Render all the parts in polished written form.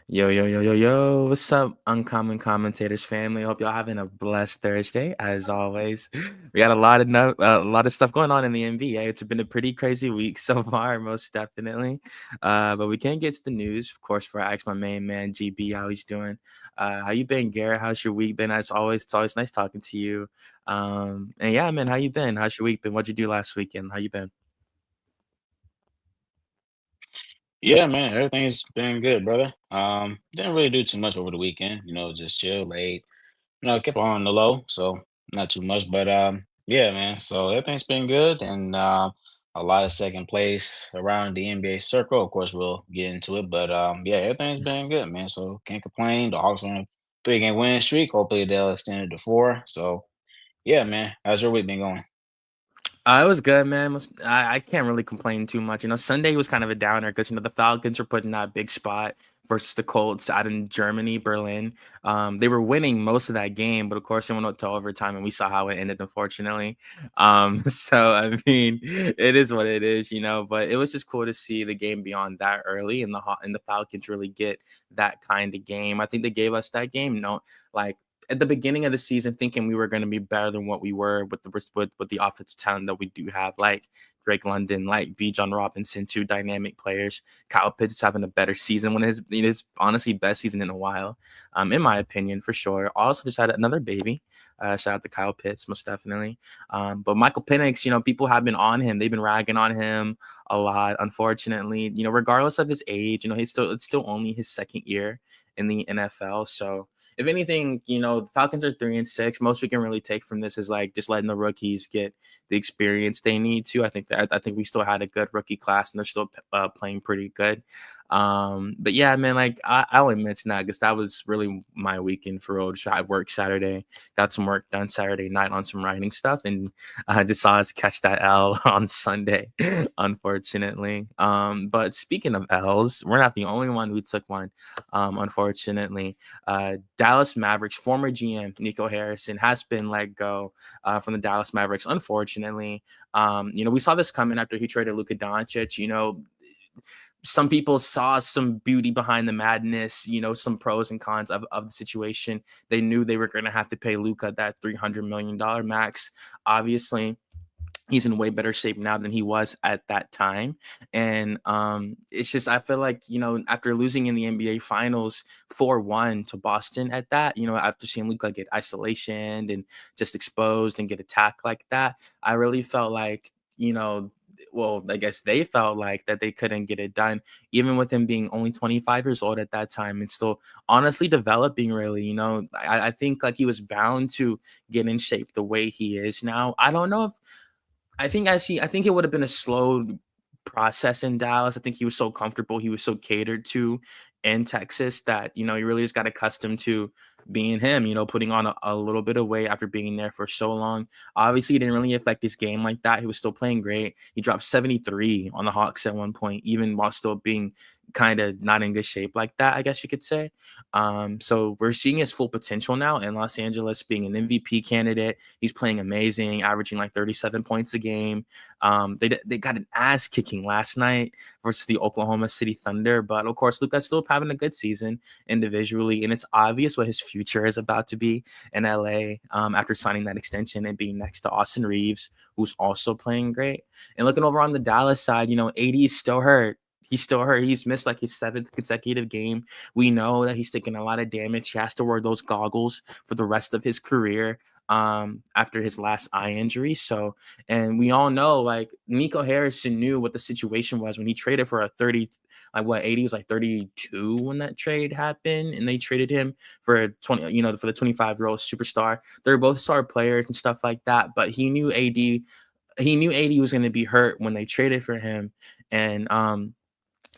Yo, yo, yo, yo, yo. What's up, Uncommon Commentators family? Hope y'all having a blessed Thursday, as always. We got a lot of stuff going on in the NBA. It's been a pretty crazy week so far, most definitely. But we can't get to the news, of course, before I ask my main man, GB, how he's doing. How you been, Garrett? How's your week been? As always, it's always nice talking to you. And yeah, man, how you been? How's your week been? What'd you do last weekend? How you been? Yeah, man, everything's been good, brother. Didn't really do too much over the weekend, just chill, late, kept on the low, so not too much, but yeah, man. So everything's been good, and a lot of second place around the NBA circle. Of course, we'll get into it, but yeah, everything's been good, man. So can't complain. The Hawks on a 3-game winning streak. Hopefully, they'll extend it to four. So yeah, man. How's your week been going? It was good, man. I can't really complain too much. Sunday was kind of a downer because the Falcons were putting that big spot versus the Colts out in Germany, Berlin. They were winning most of that game, but of course, they went up to overtime, and we saw how it ended, unfortunately. So I mean, it is what it is. But it was just cool to see the game beyond that early, and the Falcons really get that kind of game. I think they gave us that game. No, like at the beginning of the season thinking we were going to be better than what we were with the offensive talent that we do have, like Drake London, like V. John Robinson, two dynamic players. Kyle Pitts is having a better season, when his honestly best season in a while, in my opinion, for sure. Also, just had another baby. Shout out to Kyle Pitts, most definitely. But Michael Penix, people have been on him. They've been ragging on him a lot. Unfortunately, regardless of his age, it's still only his second year in the NFL. So if anything, the Falcons are 3-6. Most we can really take from this is like just letting the rookies get the experience they need to. I think we still had a good rookie class, and they're still playing pretty good. But yeah, man, like I only mentioned that because that was really my weekend for real. I worked Saturday, got some work done Saturday night on some writing stuff, and I just saw us catch that L on Sunday, unfortunately. But speaking of L's, we're not the only one who took one, unfortunately. Dallas Mavericks former GM Nico Harrison has been let go from the Dallas Mavericks, unfortunately. We saw this coming after he traded Luka Doncic. Some people saw some beauty behind the madness, some pros and cons of the situation. They knew they were going to have to pay Luka that $300 million max. Obviously, he's in way better shape now than he was at that time. And it's just, I feel like, after losing in the NBA finals 4-1 to Boston at that, after seeing Luka get isolation and just exposed and get attacked like that, I really felt like, well, I guess they felt like that they couldn't get it done, even with him being only 25 years old at that time and still honestly developing, really. I think like he was bound to get in shape the way he is now. I don't know if I think it would have been a slow process in Dallas. I think he was so comfortable, he was so catered to in Texas that, he really just got accustomed to being him, putting on a little bit of weight after being there for so long. Obviously, it didn't really affect his game like that. He was still playing great. He dropped 73 on the Hawks at one point, even while still being kind of not in good shape like that, I guess you could say. So we're seeing his full potential now in Los Angeles, being an MVP candidate. He's playing amazing, averaging like 37 points a game. They got an ass kicking last night versus the Oklahoma City Thunder, but of course, Luka's still having a good season individually, and it's obvious what his future is about to be in LA after signing that extension and being next to Austin Reeves, who's also playing great. And looking over on the Dallas side, AD is still hurt. He's still hurt. He's missed like his seventh consecutive game. We know that he's taking a lot of damage. He has to wear those goggles for the rest of his career after his last eye injury. So, and we all know like Nico Harrison knew what the situation was when he traded for a 30, like what, 80 was like 32 when that trade happened. And they traded him for a 20, for the 25-year-old superstar. They're both star players and stuff like that. But he knew AD was going to be hurt when they traded for him. And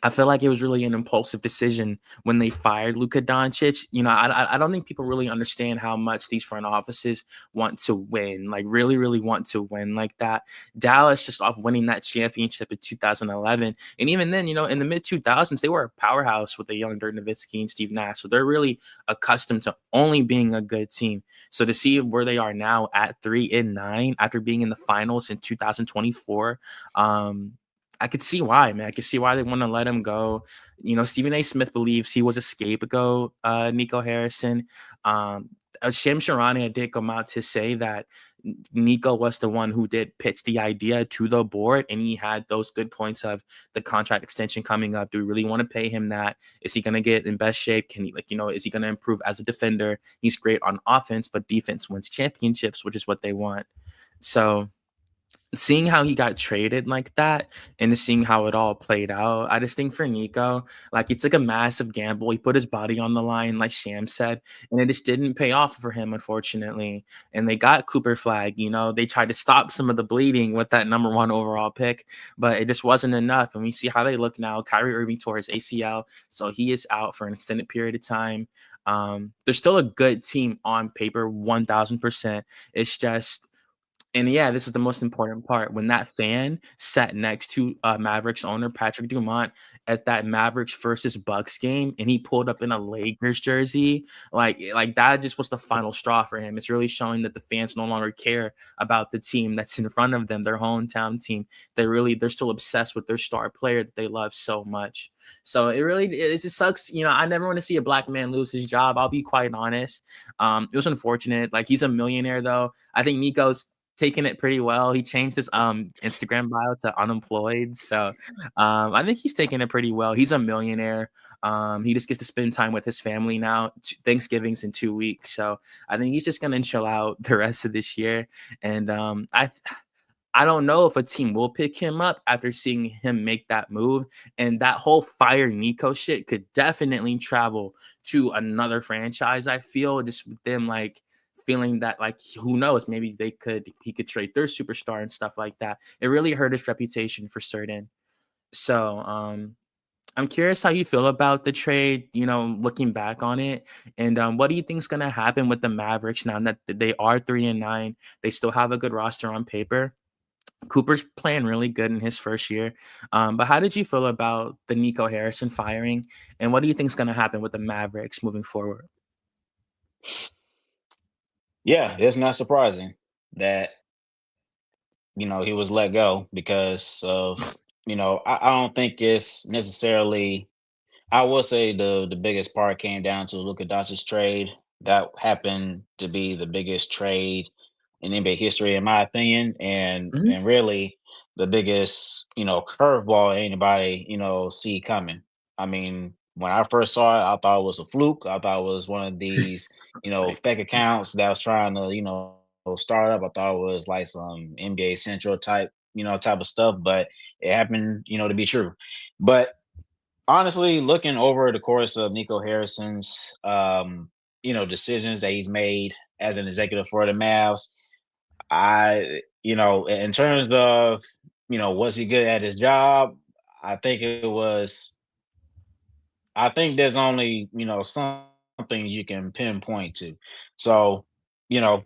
I feel like it was really an impulsive decision when they fired Luka Doncic. I don't think people really understand how much these front offices want to win, like really, really want to win like that. Dallas just off winning that championship in 2011. And even then, in the mid 2000s, they were a powerhouse with the young Dirk Nowitzki and Steve Nash. So they're really accustomed to only being a good team. So to see where they are now at 3-9 after being in the finals in 2024, I could see why, man. I could see why they want to let him go. Stephen A. Smith believes he was a scapegoat, Nico Harrison. Shim Sharania did come out to say that Nico was the one who did pitch the idea to the board, and he had those good points of the contract extension coming up. Do we really want to pay him that? Is he going to get in best shape? Can he, is he going to improve as a defender? He's great on offense, but defense wins championships, which is what they want. So seeing how he got traded like that and seeing how it all played out, I just think for Nico, like he took a massive gamble. He put his body on the line, like Sham said, and it just didn't pay off for him, unfortunately. And they got Cooper Flag. They tried to stop some of the bleeding with that number 1 overall pick, but it just wasn't enough. And we see how they look now. Kyrie Irving tore his ACL, so he is out for an extended period of time. They're still a good team on paper, 1000%. It's just, and yeah, this is the most important part. When that fan sat next to Mavericks owner Patrick Dumont at that Mavericks versus Bucks game, and he pulled up in a Lakers jersey, like that just was the final straw for him. It's really showing that the fans no longer care about the team that's in front of them, their hometown team. They're still obsessed with their star player that they love so much. So it just sucks. I never want to see a black man lose his job. I'll be quite honest. It was unfortunate. Like, he's a millionaire though. I think Nico's taking it pretty well. He changed his Instagram bio to unemployed. So I think he's taking it pretty well. He's a millionaire. He just gets to spend time with his family now. Thanksgiving's in 2 weeks. So I think he's just gonna chill out the rest of this year. And I don't know if a team will pick him up after seeing him make that move. And that whole fire Nico shit could definitely travel to another franchise. I feel just with them feeling that, who knows, maybe he could trade their superstar and stuff like that. It really hurt his reputation for certain. So I'm curious how you feel about the trade, looking back on it. And what do you think is going to happen with the Mavericks now that they are 3-9? They still have a good roster on paper. Cooper's playing really good in his first year. But how did you feel about the Nico Harrison firing? And what do you think is going to happen with the Mavericks moving forward? Yeah, it's not surprising that he was let go because of I don't think it's necessarily. I will say the biggest part came down to Luka Doncic's trade. That happened to be the biggest trade in NBA history, in my opinion, and Mhm. and really the biggest curveball anybody see coming. I mean, when I first saw it, I thought it was a fluke. I thought it was one of these Right. fake accounts that was trying to start up. I thought it was like some NBA Central type type of stuff, but it happened to be true. But honestly, looking over the course of Nico Harrison's, decisions that he's made as an executive for the Mavs, in terms of, was he good at his job? I think it was. I think there's only, something you can pinpoint to. So, you know,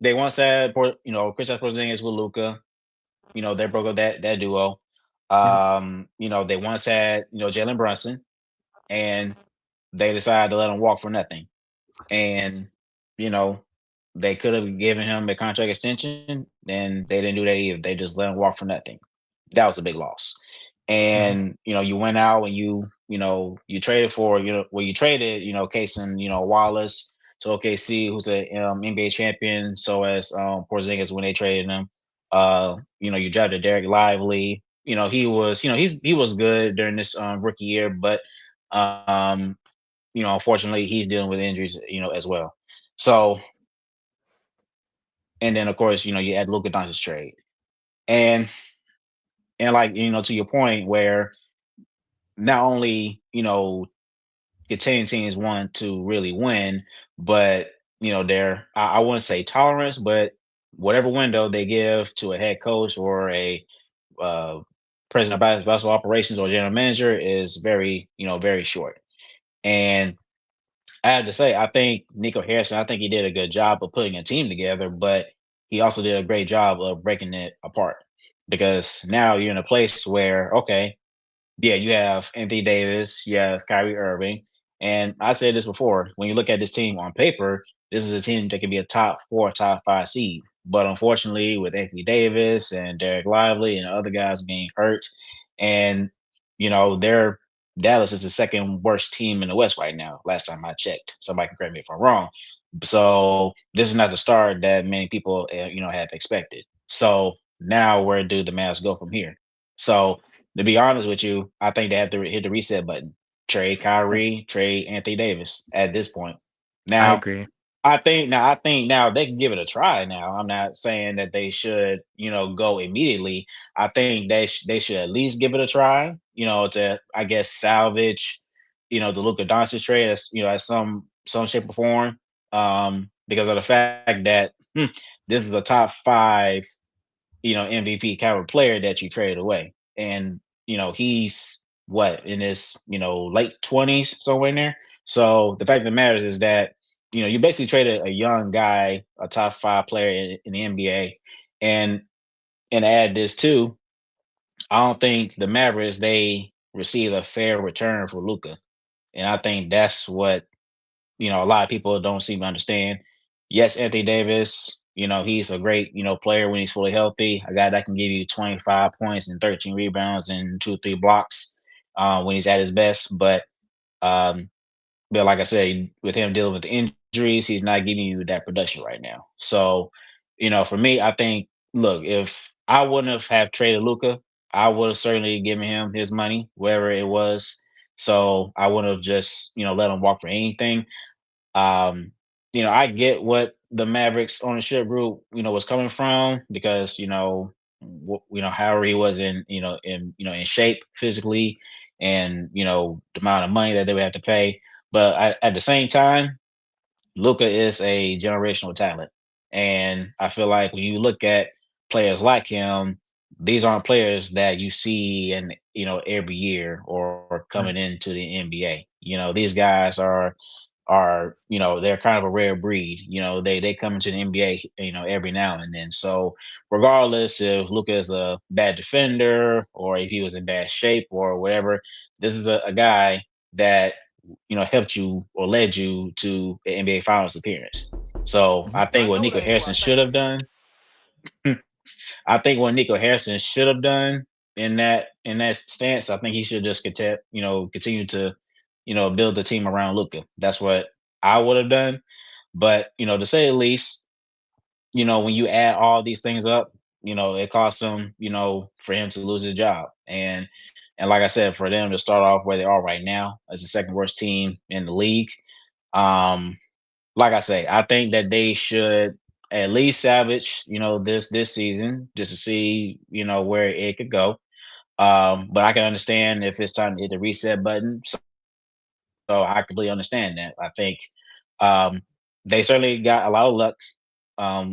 they once had, Chris Porzingis with Luca. They broke up that duo. Yep. They once had, Jalen Brunson, and they decided to let him walk for nothing. And you know, they could have given him a contract extension, and they didn't do that either. They just let him walk for nothing. That was a big loss. Right. And you went out and you traded for you traded Kason Wallace to OKC, who's a NBA champion. So as Porzingis when they traded him, you drafted Derek Lively. He was good during this rookie year, but um, unfortunately, he's dealing with injuries, as well. So, and then of course, you add Luka Doncic's trade, and like to your point, where not only contending teams want to really win, but their I wouldn't say tolerance, but whatever window they give to a head coach or a uh, president of basketball operations or general manager is very very short. And I have to say, I think Nico Harrison, I think he did a good job of putting a team together, but he also did a great job of breaking it apart because now you're in a place where, okay, yeah, you have Anthony Davis, you have Kyrie Irving. And I said this before when you look at this team on paper, this is a team that can be a top 4, top 5 seed. But unfortunately, with Anthony Davis and Derek Lively and other guys being hurt, and they're Dallas is the second worst team in the West right now. Last time I checked, somebody can correct me if I'm wrong. So this is not the start that many people have expected. So now where do the Mavs go from here? So to be honest with you, I think they have to hit the reset button. Trade Kyrie, trade Anthony Davis at this point. I Now agree. I think now they can give it a try now. I'm not saying that they should, go immediately. I think they should at least give it a try, to I guess salvage, the Luka Doncic trade as as some shape or form. Because of the fact that this is a top five, MVP caliber player that you traded away. And, he's what in his, late 20s, somewhere in there. So the fact of the matter is that, you basically traded a young guy, a top five player in the NBA. And add this too, I don't think the Mavericks they received a fair return for Luca. And I think that's what a lot of people don't seem to understand. Yes, Anthony Davis, he's a great, player when he's fully healthy. A guy that can give you 25 points and 13 rebounds and 2 or 3 blocks when he's at his best. Um, but like I said, with him dealing with the injuries, he's not giving you that production right now. So, for me, I think, look, if I wouldn't have traded Luca, I would have certainly given him his money wherever it was. So I wouldn't have just, let him walk for anything. um, I get what the Mavericks ownership group, was coming from because, however he was in shape physically and, the amount of money that they would have to pay. But at the same time, Luca is a generational talent. And I feel like when you look at players like him, these aren't players that you see in, every year or coming Right. into the NBA. These guys are they're kind of a rare breed. They come into the NBA, every now and then. So regardless if Luca is a bad defender or if he was in bad shape or whatever, this is a guy that helped you or led you to the NBA Finals appearance. So I I think what know Nico that ain't Harrison quite should fair. have done, I think what Nico Harrison should have done in that stance, I think he should just continue to, build the team around Luca. That's what I would have done. But to say the least, when you add all these things up, it costs him, for him to lose his job. And like I said, for them to start off where they are right now as the second worst team in the league, um, like I say, I think that they should at least salvage, this season just to see, where it could go. But I can understand if it's time to hit the reset button. So I completely understand that. I think um, they certainly got a lot of luck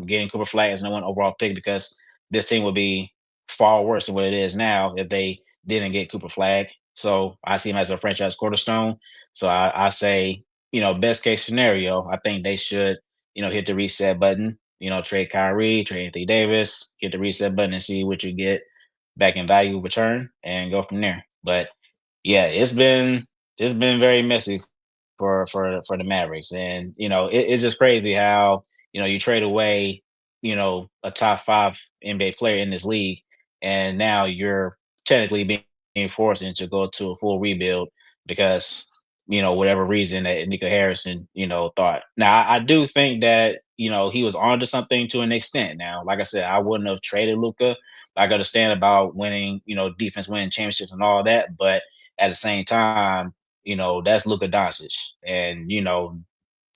getting Cooper Flag as #1 overall pick because this team would be far worse than what it is now if they didn't get Cooper Flag. So I see him as a franchise cornerstone. So I say, best case scenario, I think they should, hit the reset button, trade Kyrie, trade Anthony Davis, hit the reset button and see what you get back in value return and go from there. But yeah, it's been very messy for the Mavericks. And it's just crazy how you trade away a top five NBA player in this league, and now you're technically being forced into go to a full rebuild because whatever reason that Nico Harrison thought. Now I do think that he was onto something to an extent. Now, like I said, I wouldn't have traded Luca. I understand about winning, defense winning championships and all that, but at the same time, that's Luka Doncic. And,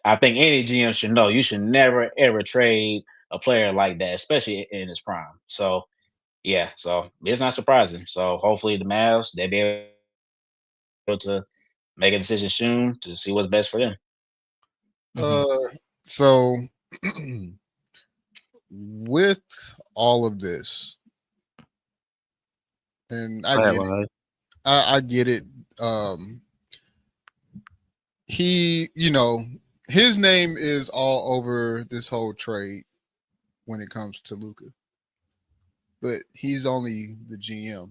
I think any GM should know you should never ever trade a player like that, especially in his prime. So yeah, so it's not surprising. So hopefully the Mavs they'll be able to make a decision soon to see what's best for them. Hmm. So with all of this, and I Go ahead, get it, Wale. I get it. Um, he, his name is all over this whole trade when it comes to Luca, but he's only the GM.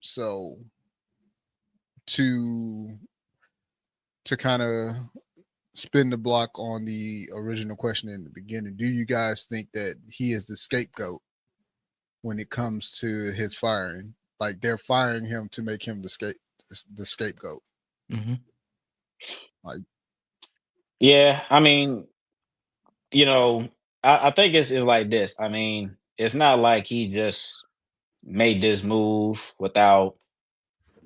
So to kind of spin the block on the original question in the beginning. Do you guys think that he is the scapegoat when it comes to his firing? Like they're firing him to make him the scapegoat. Mm-hmm. Like, Yeah, I mean, I think it's like this. I mean, it's not like he just made this move without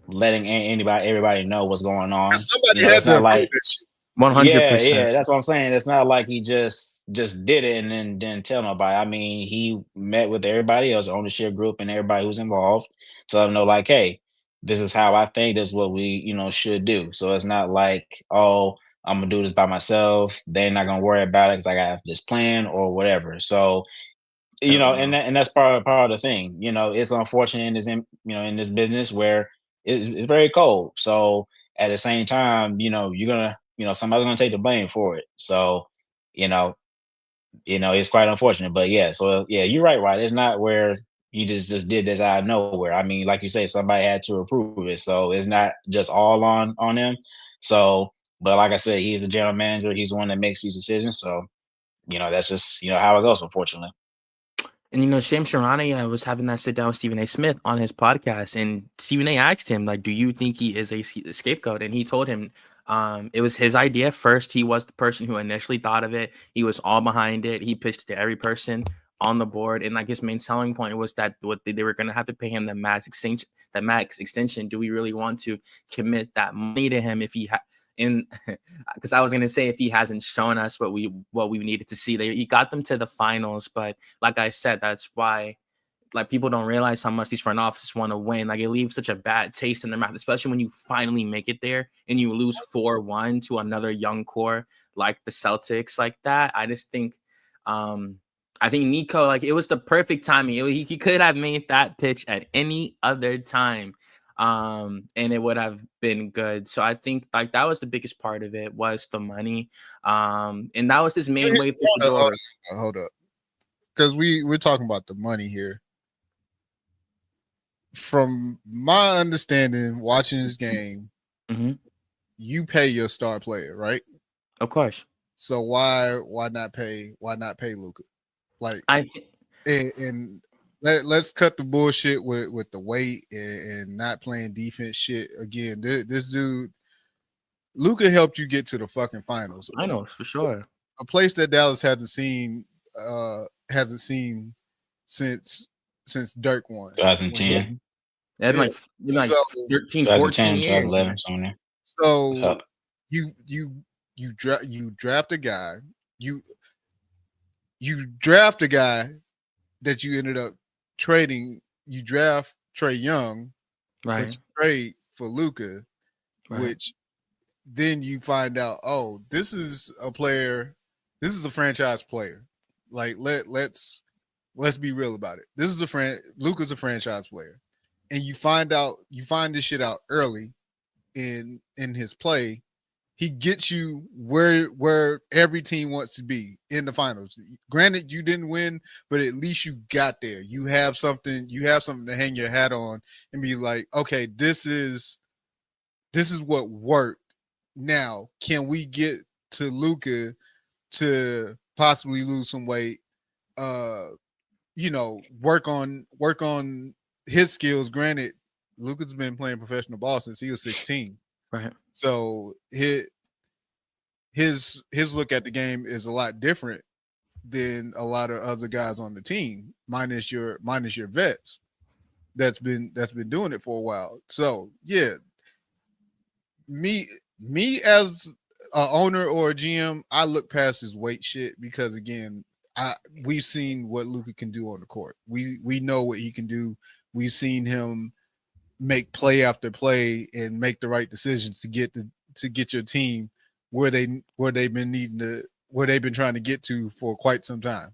letting everybody know what's going on. somebody had It's to not approve like, that shit. 100%. that's what I'm saying. It's not like he just did it and then didn't tell nobody. I mean, he met with everybody else, ownership group, and everybody who's involved to let them know, like, hey, this is how I think. This is what we, should do. So it's not like, oh, I'm gonna do this by myself. They're not gonna worry about it because I got this plan or whatever. So Hell and no. that's part of the thing. It's unfortunate in this business where it's very cold. So at the same time, you're gonna somebody's gonna take the blame for it. So you know it's quite unfortunate. But yeah, so yeah, you're right. It's not where you just did this out of nowhere. I mean, like you say, somebody had to approve it, so it's not just all on him. So, but like I said, he's the general manager. He's the one that makes these decisions. So that's just how it goes, unfortunately. And Sham Sharani was having that sit down with Stephen A. Smith on his podcast, and Stephen A. asked him, like, "Do you think he is a scapegoat?" And he told him, it was his idea first. He was the person who initially thought of it. He was all behind it. He pitched to every person on the board, and like his main selling point was that what they were going to have to pay him the max extension. The max extension. Do we really want to commit that money to him if he had? And because I was gonna say if he hasn't shown us what we needed to see, he got them to the finals, but like I said, that's why like people don't realize how much these front offices want to win. Like it leaves such a bad taste in their mouth, especially when you finally make it there and you lose 4-1 to another young core like the Celtics like that. I just think I think Nico, like it was the perfect timing. He could have made that pitch at any other time. And it would have been good. So I think like that was the biggest part of it was the money. And that was his main way through the door. Hold up. Because we're talking about the money here. From my understanding, watching this game, you pay your star player, right? Of course. So why not pay Luka? Like and let's cut the bullshit with the weight and not playing defense shit again. This dude Luka helped you get to the fucking finals. Finals for sure. A place that Dallas hasn't seen since Dirk won. 2010. That like 13, 14 years. 2011, somewhere. So you draft a guy. You draft a guy that you ended up trading. You draft Trae Young, right? But you trade for Luka, right. Which then you find out, oh, this is a player. This is a franchise player. Like let's be real about it. This is Luka's a franchise player, and you find this shit out early in his play. He gets you where every team wants to be in the finals. Granted, you didn't win, but at least you got there. You have something to hang your hat on and be like, okay, this is what worked. Now, can we get to Luka to possibly lose some weight? Work on his skills. Granted, Luka's been playing professional ball since he was 16. Right. So his look at the game is a lot different than a lot of other guys on the team, minus your vets that's been doing it for a while. So yeah, me as a owner or a GM, I look past his weight shit because again, we've seen what Luka can do on the court. We know what he can do. We've seen him make play after play and make the right decisions to get your team where they've been trying to get to for quite some time.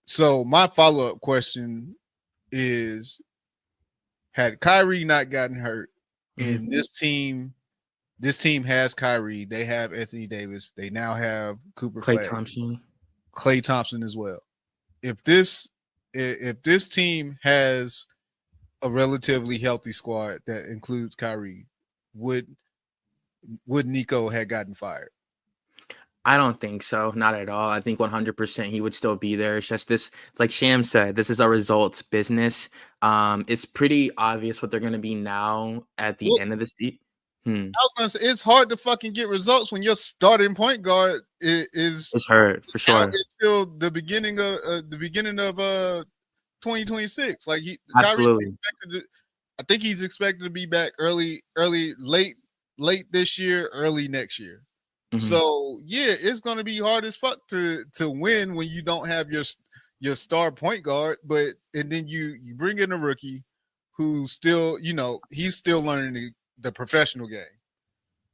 So my follow-up question is, had Kyrie not gotten hurt, and this team has Kyrie, they have Anthony Davis, they now have Cooper Klay Thompson as well. If this team has a relatively healthy squad that includes Kyrie, would would Nico had gotten fired? I don't think so. Not at all. I think 100% he would still be there. It's just this, it's like Sham said, this is a results business. It's pretty obvious what they're going to be now at the end of the season. I was gonna say it's hard to fucking get results when your starting point guard is It's hurt for sure. until the beginning of 2026. Like Absolutely. I think he's expected to be back late this year, early next year. Mhm. So yeah, it's gonna be hard as fuck to win when you don't have your star point guard, and then you bring in a rookie who's still, he's still learning the professional game.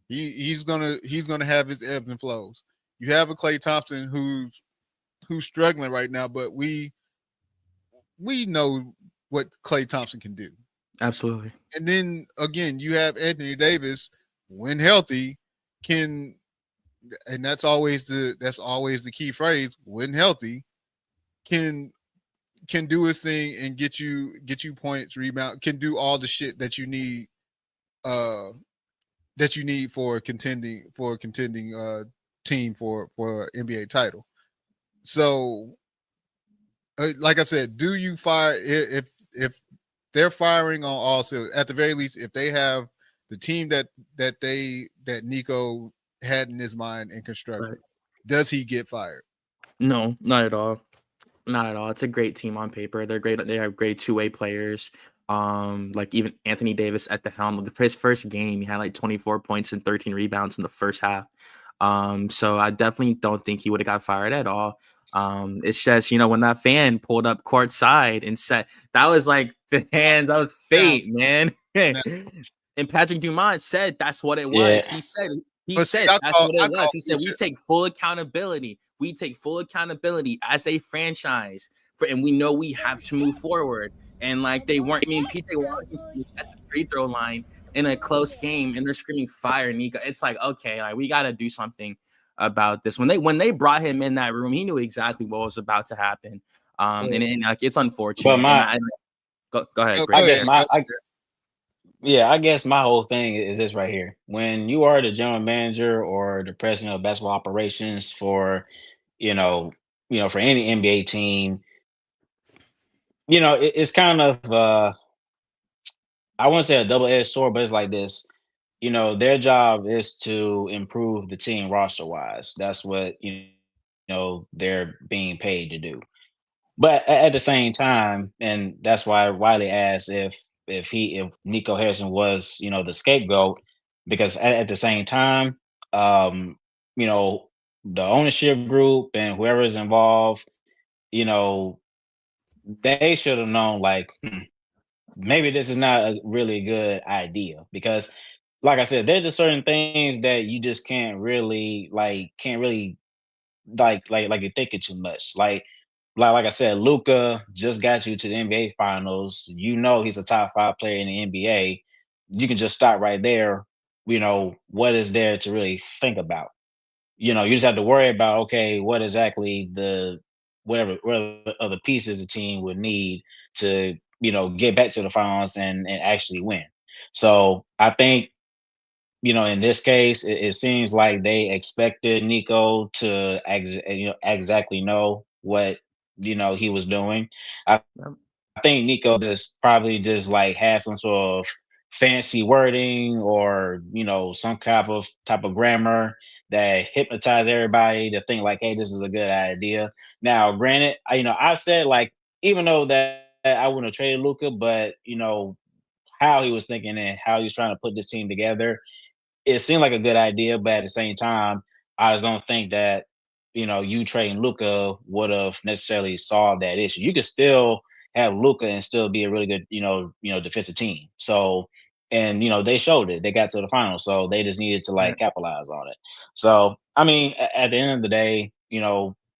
He's gonna have his ebbs and flows. You have a Klay Thompson who's struggling right now, but we know what Klay Thompson can do. Absolutely. And then again, you have Anthony Davis when healthy and that's always the key phrase, when healthy, can do his thing and get you points, rebound, can do all the shit that you need for a contending team for NBA title. So like I said, do you fire if they're firing on all cylinders? At the very least, if they have the team that Nico had in his mind and constructed, right, does he get fired? No, not at all. Not at all. It's a great team on paper. They're great. They have great two-way players. Like even Anthony Davis at the helm. His first game, he had like 24 points and 13 rebounds in the first half. So I definitely don't think he would have got fired at all. It's just, when that fan pulled up courtside and said that was like the hand, that was fate, man. And Patrick Dumont said that's what it was. He said that's what it was. He said we take full accountability. We take full accountability as a franchise, and we know we have to move forward. And like they weren't. I mean, PJ Washington was at the free throw line in a close game, and they're screaming "Fire, Nico!" It's like, okay, like we got to do something about this. When they brought him in that room, he knew exactly what was about to happen. And like it's unfortunate. But go ahead. I guess my whole thing is this right here. When you are the general manager or the president of basketball operations for, for any NBA team, it's kind of I wouldn't say a double-edged sword, but it's like this. Their job is to improve the team roster-wise. That's what they're being paid to do. But at the same time, and that's why Wiley asked if Nico Harrison was, the scapegoat, because at the same time, the ownership group and whoever's involved, they should have known, like, maybe this is not a really good idea, because like I said, there's just certain things that you just can't really like you're thinking too much. Like I said, Luka just got you to the NBA Finals. He's a top 5 player in the NBA. You can just stop right there. What is there to really think about? You just have to worry about, okay, what exactly whatever other pieces the team would need to get back to the finals and actually win. So I think in this case, it seems like they expected Nico to exactly know what he was doing. I think Nico just probably just like had some sort of fancy wording or some type of grammar that hypnotized everybody to think like, hey, this is a good idea. Now, granted, I've said, like, even though that I wouldn't have traded Luka, but how he was thinking and how he was trying to put this team together, it seemed like a good idea, but at the same time, I just don't think that you trading Luka would have necessarily solved that issue. You could still have Luka and still be a really good defensive team. So, and they showed it. They got to the finals, so they just needed to capitalize on it. So, I mean, at the end of the day,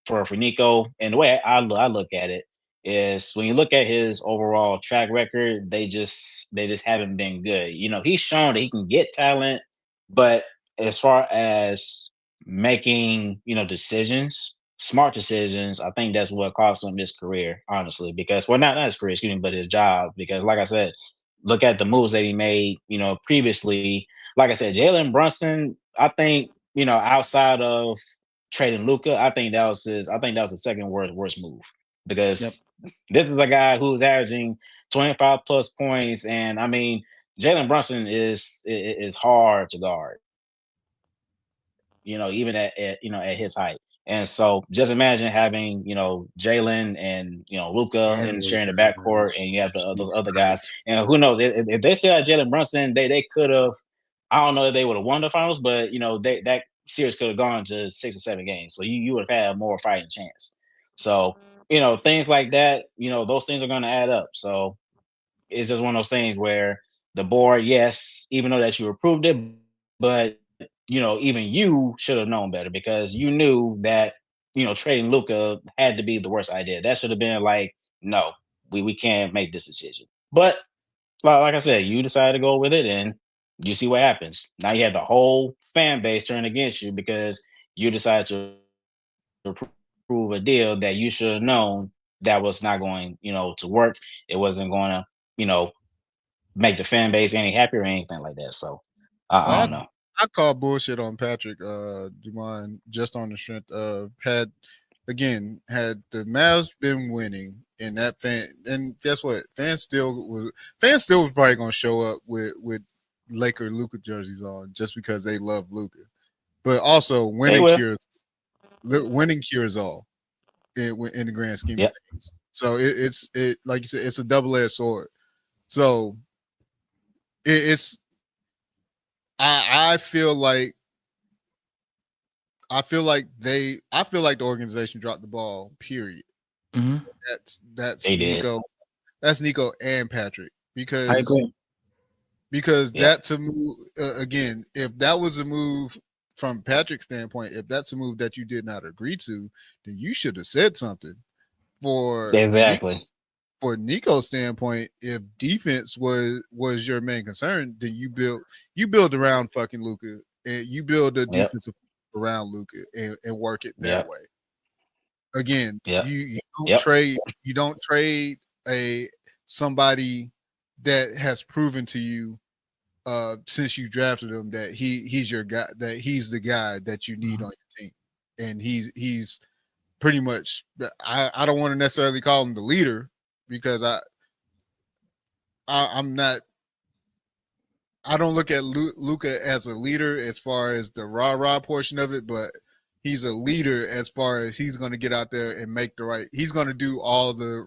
for Nico, and the way I look at it is, when you look at his overall track record, they just haven't been good. He's shown that he can get talent, but as far as making, decisions, smart decisions, I think that's what cost him his career, honestly. Because, well, not his career, excuse me, but his job. Because, like I said, look at the moves that he made, previously like I said, Jalen Brunson, I think, outside of trading Luca, I think that was the second worst move Yep. because this is a guy who's averaging 25 plus points, and I mean, Jalen Brunson is hard to guard, even at his height. And so just imagine having, Jalen and Luca And and sharing the Luka. backcourt, and you have those Jesus other guys. Christ. And who knows if they still had Jalen Brunson, they could have. I don't know if they would have won the finals, but that series could have gone to 6 or 7 games. So you would have had a more fighting chance. So things like that. Those things are going to add up. So it's just one of those things where the board, yes, even though that you approved it, but even you should have known better because you knew that trading Luca had to be the worst idea. That should have been like, no, we can't make this decision. But like I said, you decided to go with it, and you see what happens. Now you have the whole fan base turn against you because you decided to approve a deal that you should have known that was not going, to work. It wasn't going to, make the fan base any happier or anything like that. So I Well, don't know. I call bullshit on Patrick Dumont just on the strength of had the Mavs been winning and that fan, and guess what? Fans still was probably gonna show up with Laker Luca jerseys on just because they love Luca. But also They will. winning cures all in the grand scheme of Yep. things. So it like you said, it's a double-edged sword. So it's I feel like the organization dropped the ball. Period. Hmm. That's They did. Nico. That's Nico and Patrick I because agree. Yep. that to move again. If that was a move from Patrick's standpoint, if that's a move that you did not agree to, then you should have said something. For Exactly. Nico's standpoint, if defense was your main concern, then you build around fucking Luca and you build a Yep. defensive around Luca and work it that Yep. way. Again, Yep. you don't Yep. trade a somebody that has proven to you since you drafted him that he's your guy, that he's the guy that you need on your team. And he's pretty much I don't want to necessarily call him the leader because I'm not. I don't look at Luca as a leader as far as the rah portion of it, but he's a leader as far as he's going to get out there and make the right. He's going to do all the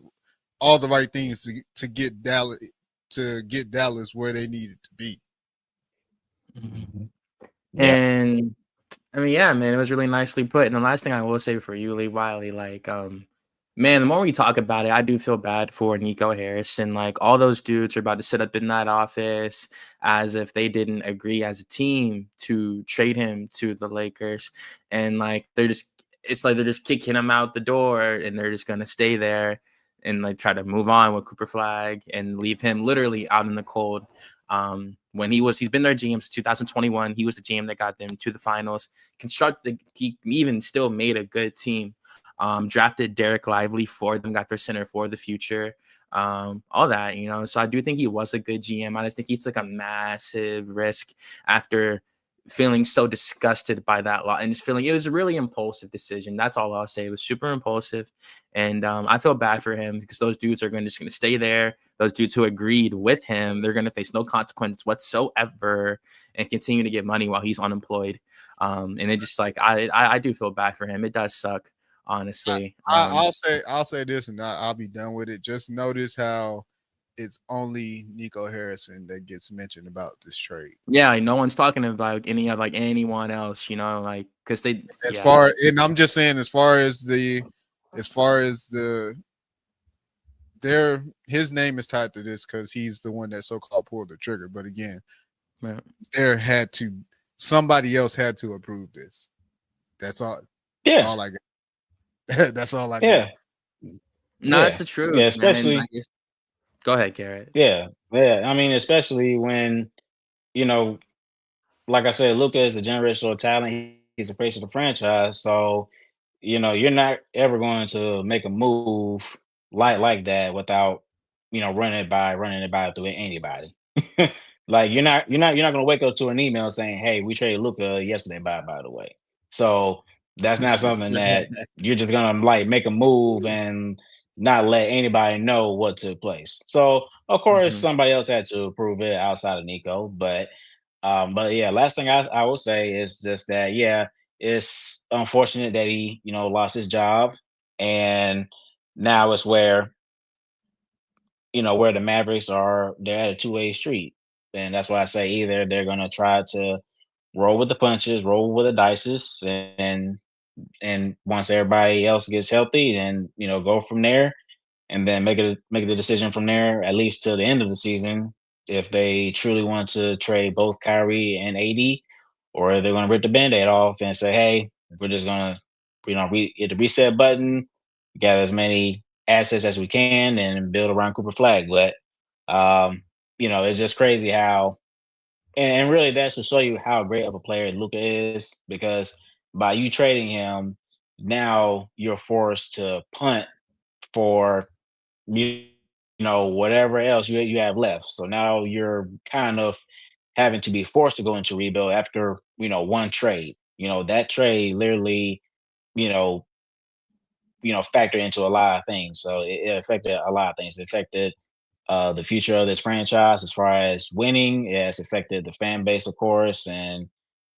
right things to get Dallas where they need it to be. Mhm. Yep. And I mean, yeah, man, it was really nicely put. And the last thing I will say for you, Lee Wiley, like, man, the more we talk about it, I do feel bad for Nico Harrison. Like, all those dudes are about to sit up in that office as if they didn't agree as a team to trade him to the Lakers. And like, it's like they're just kicking him out the door and they're just going to stay there and like try to move on with Cooper Flag and leave him literally out in the cold. When he's been their GM since 2021. He was the GM that got them to the finals. He even still made a good team. Drafted Derek Lively for them, got their center for the future. All that, So I do think he was a good GM. I just think he took a massive risk after feeling so disgusted by that lot and just feeling it was a really impulsive decision. That's all I'll say. It was super impulsive. And I feel bad for him because those dudes are just going to stay there. Those dudes who agreed with him, they're going to face no consequence whatsoever and continue to get money while he's unemployed. And it just like, I do feel bad for him. It does suck, honestly. I'll say this and I'll be done with it. Just notice how it's only Nico Harrison that gets mentioned about this trade. Yeah, like no one's talking about anyone else, because they and I'm just saying as far as his name is tied to this because he's the one that so-called pulled the trigger. But again, right. somebody else had to approve this. That's all. Yeah. That's all I got. That's all I got. Yeah. No, that's the truth, Yeah. man. Especially. Go ahead, Garrett. Yeah. Yeah. I mean, especially when like I said, Luca is a generational talent. He's a face of the franchise. So, you're not ever going to make a move like that without, running it by through anybody. Like you're not gonna wake up to an email saying, "Hey, we traded Luca yesterday." By the way, so that's not something that you're just gonna like make a move and not let anybody know what took place. So of course Mhm. somebody else had to approve it outside of Nico, but yeah, last thing I will say is just that yeah, it's unfortunate that he lost his job, and now it's where the Mavericks are. They're at a two-way street, and that's why I say either they're gonna try to roll with the punches, roll with the dices, and once everybody else gets healthy, then go from there, and then make the decision from there, at least till the end of the season, if they truly want to trade both Kyrie and AD, or they're going to rip the band-aid off and say, hey, we're just going to hit the reset button, gather as many assets as we can, and build around Cooper Flag. But it's just crazy how, and really that's to show you how great of a player Luca is, because by you trading him, now you're forced to punt for you whatever else you have left. So now you're kind of having to be forced to go into rebuild after one trade. That trade literally you know factor into a lot of things. So it affected a lot of things. It affected the future of this franchise as far as winning. It has affected the fan base, of course, and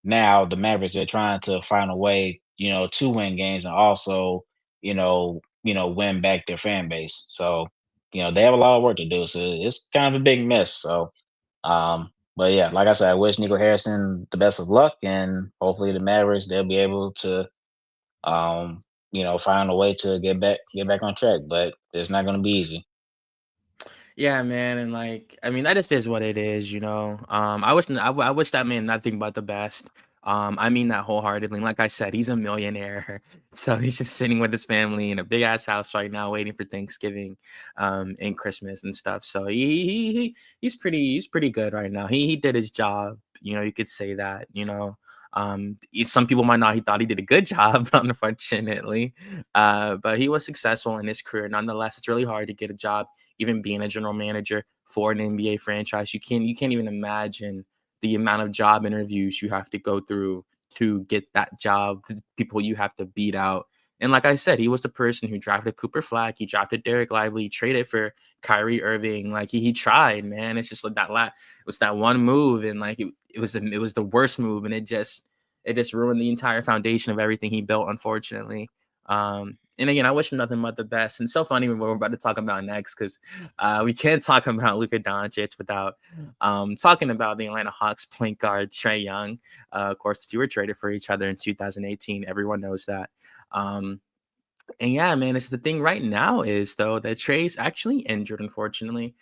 now the Mavericks are trying to find a way, to win games and also, win back their fan base. So, they have a lot of work to do. So it's kind of a big mess. So, but yeah, like I said, I wish Nico Harrison the best of luck, and hopefully the Mavericks they'll be able to, find a way to get back on track. But it's not going to be easy. Yeah, man, and like, I mean, that just is what it is, you know. I wish that man nothing but the best. I mean that wholeheartedly. Like I said, he's a millionaire, so he's just sitting with his family in a big ass house right now, waiting for Thanksgiving, and Christmas and stuff. So he's pretty good right now. He did his job, you know. You could say that, you know. Some people might not. He thought he did a good job, unfortunately, but he was successful in his career. Nonetheless, it's really hard to get a job even being a general manager for an NBA franchise. You can't even imagine the amount of job interviews you have to go through to get that job, the people you have to beat out. And like I said, he was the person who drafted Cooper Flag. He drafted Derek Lively, traded for Kyrie Irving. Like he tried, man. It's just like it was that one move, and like it was the worst move, and it just ruined the entire foundation of everything he built, unfortunately. And again, I wish him nothing but the best. And it's so funny what we're about to talk about next, because we can't talk about Luka Doncic without talking about the Atlanta Hawks point guard TRAE Young. Of course, the two were traded for each other in 2018. Everyone knows that. Um, and yeah, man, it's the thing right now is though that TRAE's actually injured. Unfortunately,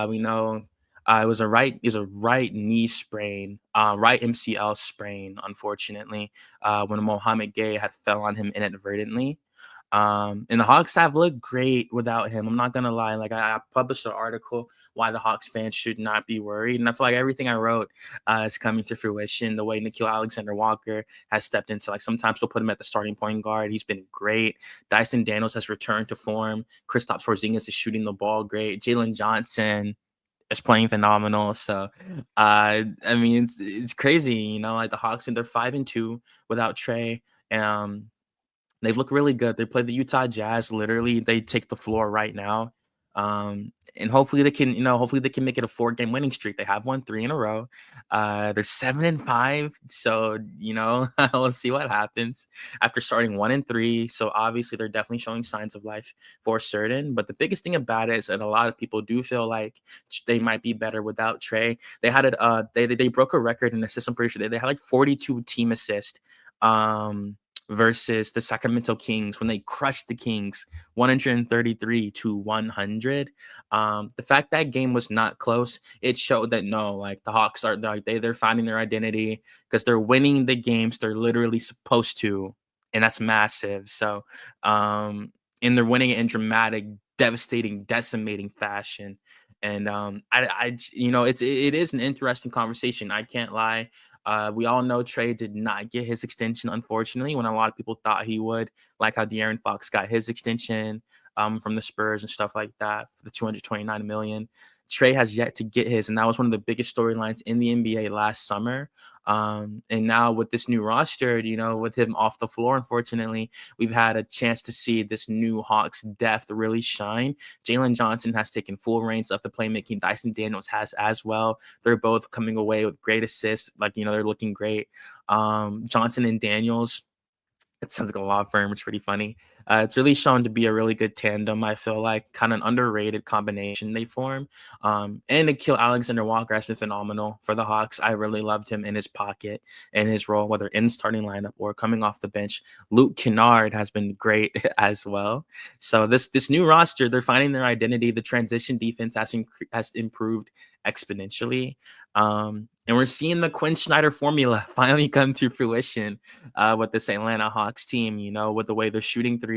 we know it was a right knee sprain, right MCL sprain. Unfortunately, when Mohamed Gay had fell on him inadvertently. And the Hawks have looked great without him. I'm not gonna lie. Like I published an article why the Hawks fans should not be worried, and I feel like everything I wrote is coming to fruition. The way Nikhil Alexander Walker has stepped into, like, sometimes we'll put him at the starting point guard. He's been great. Dyson Daniels has returned to form. Kristaps Porzingis is shooting the ball great. Jalen Johnson is playing phenomenal. So, I mean, it's crazy. You know, like the Hawks, and they're 5-2 without TRAE. Um, they look really good. They play the Utah Jazz. Literally, they take the floor right now. And hopefully they can make it a 4-game winning streak. They have won 3 in a row. They're 7-5. So, we'll see what happens after starting 1-3. So obviously they're definitely showing signs of life for certain. But the biggest thing about it is that a lot of people do feel like they might be better without TRAE. They had it, they broke a record in assists. I'm pretty sure they had like 42 team assists. Versus the Sacramento Kings when they crushed the Kings 133-100. The fact that game was not close, it showed that no, like the Hawks are like they're finding their identity because they're winning the games they're literally supposed to, and that's massive. So, and they're winning it in dramatic, devastating, decimating fashion. And it is an interesting conversation. I can't lie. We all know TRAE did not get his extension, unfortunately, when a lot of people thought he would, like how De'Aaron Fox got his extension from the Spurs and stuff like that for the $229 million. TRAE has yet to get his, and that was one of the biggest storylines in the NBA last summer. And now with this new roster, with him off the floor, unfortunately, we've had a chance to see this new Hawks depth really shine. Jalen Johnson has taken full reins of the playmaking. Dyson Daniels has as well. They're both coming away with great assists. They're looking great. Johnson and Daniels, it sounds like a law firm. It's pretty funny. It's really shown to be a really good tandem. I feel like kind of an underrated combination they form. And Nikhil Alexander-Walker has been phenomenal for the Hawks. I really loved him in his pocket and his role, whether in starting lineup or coming off the bench. Luke Kennard has been great as well. So this new roster, they're finding their identity. The transition defense has improved exponentially. And we're seeing the Quinn Snyder formula finally come to fruition with this Atlanta Hawks team, with the way they're shooting threes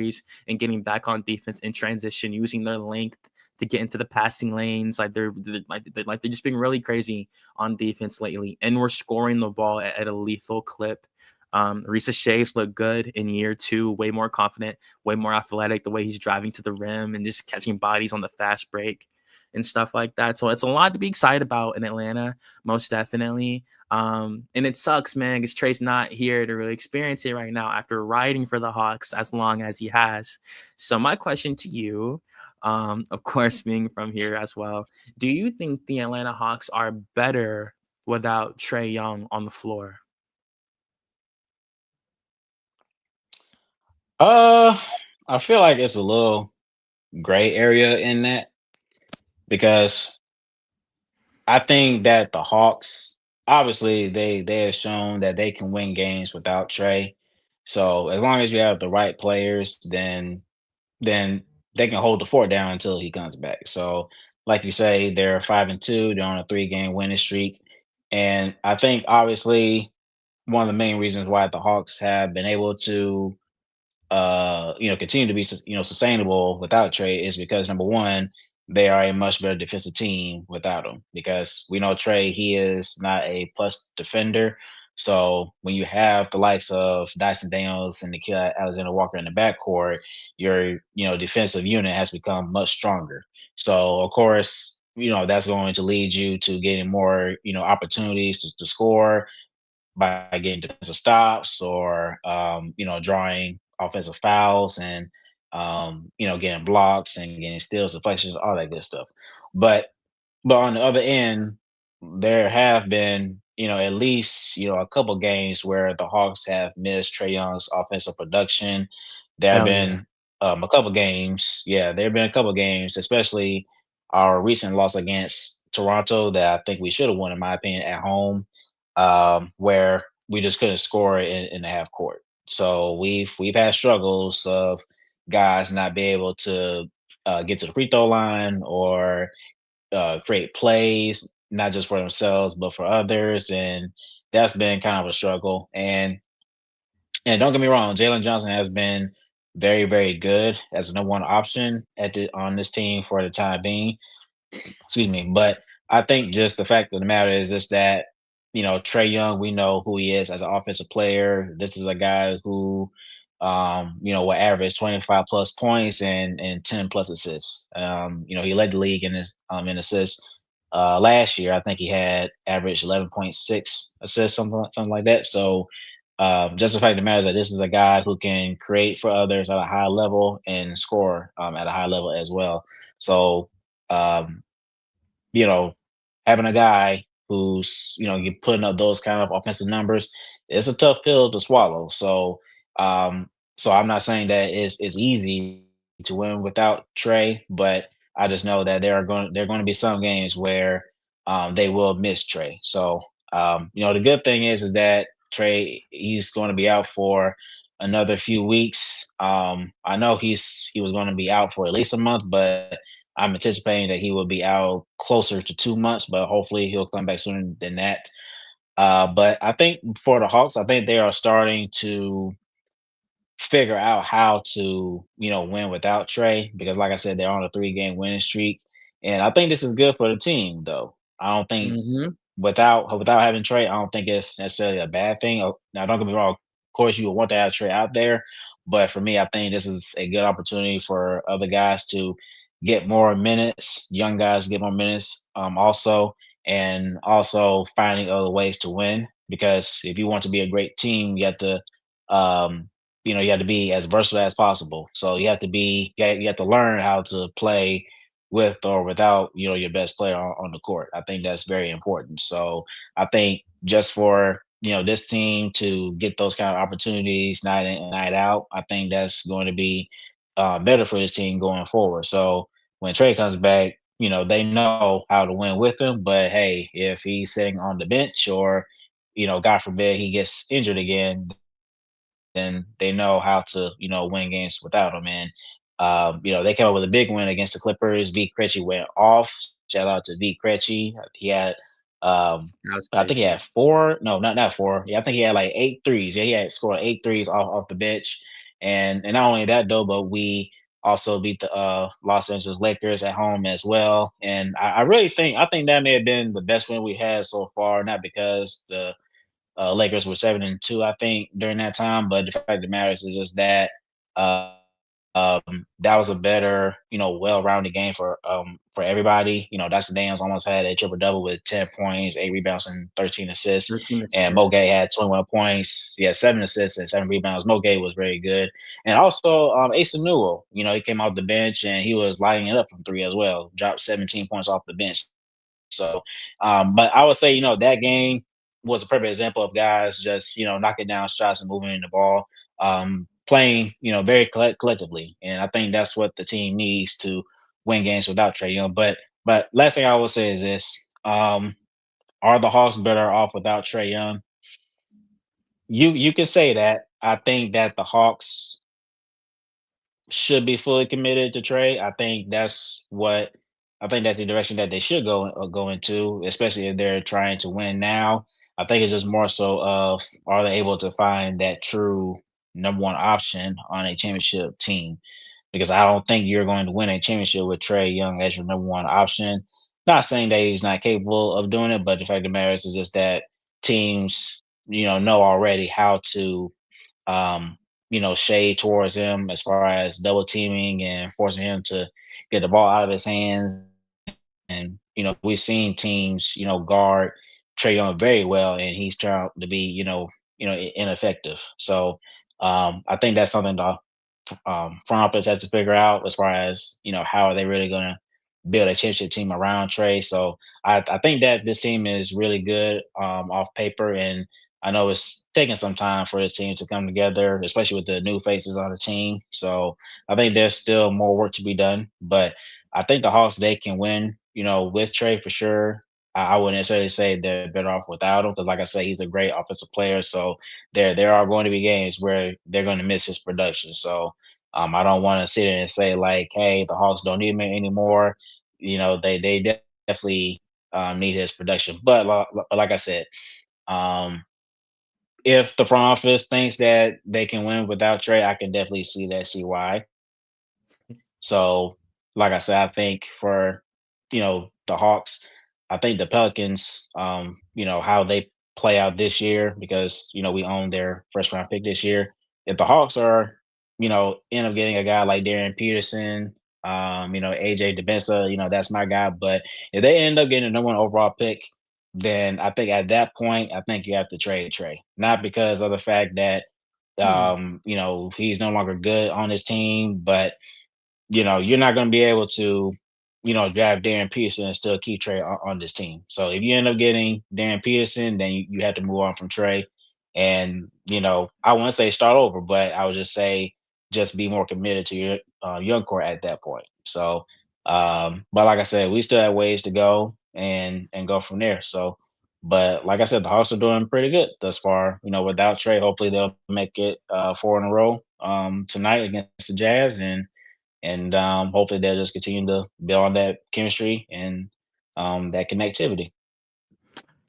and getting back on defense in transition, using their length to get into the passing lanes. They're just being really crazy on defense lately. And we're scoring the ball at a lethal clip. Risa Shay's look good in year 2, way more confident, way more athletic, the way he's driving to the rim and just catching bodies on the fast break and stuff like that. So it's a lot to be excited about in Atlanta, most definitely. And it sucks, man, because TRAE's not here to really experience it right now after riding for the Hawks as long as he has. So my question to you, of course, being from here as well, do you think the Atlanta Hawks are better without Trae Young on the floor? I feel like it's a little gray area in that because I think that the Hawks obviously they have shown that they can win games without TRAE. So as long as you have the right players, then they can hold the fort down until he comes back. So like you say, they're 5-2, they're on a 3-game winning streak. And I think obviously one of the main reasons why the Hawks have been able to continue to be sustainable without Trey is because number one, they are a much better defensive team without him. Because we know Trey, he is not a plus defender. So when you have the likes of Dyson Daniels and Nikhil Alexander Walker in the backcourt, your defensive unit has become much stronger. So of course, that's going to lead you to getting more opportunities to score by getting defensive stops or drawing offensive fouls and getting blocks and getting steals, deflections, all that good stuff. But on the other end, there have been at least a couple games where the Hawks have missed Trae Young's offensive production. There have Hell yeah. been a couple games. Yeah, there have been a couple games, especially our recent loss against Toronto that I think we should have won, in my opinion, at home, where we just couldn't score in the half court. So we've had struggles of guys not being able to get to the free throw line or create plays, not just for themselves but for others, and that's been kind of a struggle. And don't get me wrong, Jalen Johnson has been very, very good as the number one option on this team for the time being. Excuse me. But I think just the fact of the matter is just that, Trae Young, we know who he is as an offensive player. This is a guy who, will average 25 plus points and 10 plus assists. He led the league in assists. Last year, I think he had averaged 11.6 assists, something like that. So, just the fact of the matter is that this is a guy who can create for others at a high level and score at a high level as well. So, um, you know, having a guy who's you putting up those kind of offensive numbers, it's a tough pill to swallow. So, um, I'm not saying that it's easy to win without Trey, but I just know that there are going to be some games where they will miss Trey. So, the good thing is that Trey, he's going to be out for another few weeks. I know he was going to be out for at least a month, but I'm anticipating that he will be out closer to 2 months, but hopefully he'll come back sooner than that. But I think for the Hawks, I think they are starting to figure out how to, win without Trey because, like I said, they're on a 3-game winning streak, and I think this is good for the team. Though I don't think Mm-hmm. without having Trey, I don't think it's necessarily a bad thing. Now, don't get me wrong. Of course, you would want to have Trey out there, but for me, I think this is a good opportunity for other guys to get more minutes. Young guys get more minutes. Also, and also finding other ways to win. Because if you want to be a great team, you have to, um, you have to be as versatile as possible. So you have to be, you have to learn how to play with or without, your best player on the court. I think that's very important. So I think just for this team to get those kind of opportunities night in and night out, I think that's going to be better for this team going forward. So when Trey comes back, they know how to win with him. But hey, if he's sitting on the bench or, God forbid he gets injured again, then they know how to, win games without him. And they came up with a big win against the Clippers. V. Krejci went off. Shout out to V. Krejci. He had, That was I think he crazy. had four. No, not four. Yeah, I think he had like 8 threes. Yeah, he had scored 8 threes off the bench. And not only that though, but we also beat the Los Angeles Lakers at home as well. And I really think that may have been the best win we had so far. Not because the Lakers were 7-2, I think, during that time. But the fact of the matter is just that uh, that was a better, well-rounded game for everybody. That's the Daniels almost had a triple double with 10 points, 8 rebounds, and 13 assists. 13 And Mo assists. Gay had 21 points. He had 7 assists and 7 rebounds. Mo Gay was very good. And also Asa Newell, he came off the bench and he was lighting it up from three as well. Dropped 17 points off the bench. So, but I would say, that game was a perfect example of guys just, knocking down shots and moving in the ball, playing, very collectively. And I think that's what the team needs to win games without Trae Young. But last thing I will say is this: are the Hawks better off without Trae Young? You can say that. I think that the Hawks should be fully committed to trade. I think that's the direction that they should go into, especially if they're trying to win now. I think it's just more so of, are they able to find that true number one option on a championship team? Because I don't think you're going to win a championship with Trey Young as your number one option. Not saying that he's not capable of doing it, but the fact of the matter is just that teams, know already how to shade towards him as far as double teaming and forcing him to get the ball out of his hands. And we've seen teams, guard Trey Young very well, and he's turned out to be, ineffective. So I think that's something the front office has to figure out as far as how are they really going to build a championship team around Trey. So I think that this team is really good off paper, and I know it's taking some time for this team to come together, especially with the new faces on the team. So I think there's still more work to be done, but I think the Hawks they can win, with Trey for sure. I wouldn't necessarily say they're better off without him because, like I said, he's a great offensive player. So there are going to be games where they're going to miss his production. So I don't want to sit there and say like, hey, the Hawks don't need him anymore. They definitely need his production. But like I said, um, if the front office thinks that they can win without Trey, I can definitely see why. So, like I said, I think for the Hawks, I think the Pelicans, how they play out this year because we own their first round pick this year. If the Hawks are, end up getting a guy like Darren Peterson, AJ DeBensa, that's my guy. But if they end up getting a number one overall pick, then I think at that point, I think you have to trade Trey. Not because of the fact that Hmm. he's no longer good on his team, but you're not going to be able to, draft Darren Peterson and still keep Trey on this team. So if you end up getting Darren Peterson, then you have to move on from Trey. And, I wouldn't say start over, but I would just say just be more committed to your young core at that point. So, but like I said, we still have ways to go and go from there. So, but like I said, the Hawks are doing pretty good thus far. Without Trey, hopefully they'll make it 4 in a row tonight against the Jazz, and hopefully they'll just continue to build on that chemistry and that connectivity.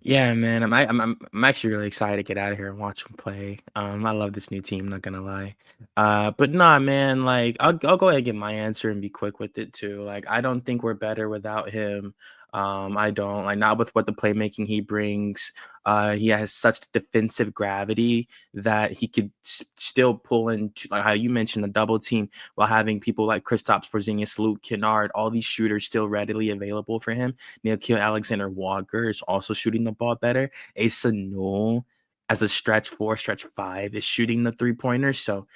Yeah, man. I'm actually really excited to get out of here and watch him play. I love this new team, not gonna lie. But nah, man, like I'll go ahead and get my answer and be quick with it too. Like I don't think we're better without him. I don't like not with what the playmaking he brings. He has such defensive gravity that he could still pull in, like how you mentioned, a double team while having people like Kristaps Porzingis, Luke Kennard, all these shooters still readily available for him. Nico Alexander-Walker is also shooting the ball better. Asa Newell as a stretch 4, stretch 5 is shooting the 3-pointers. So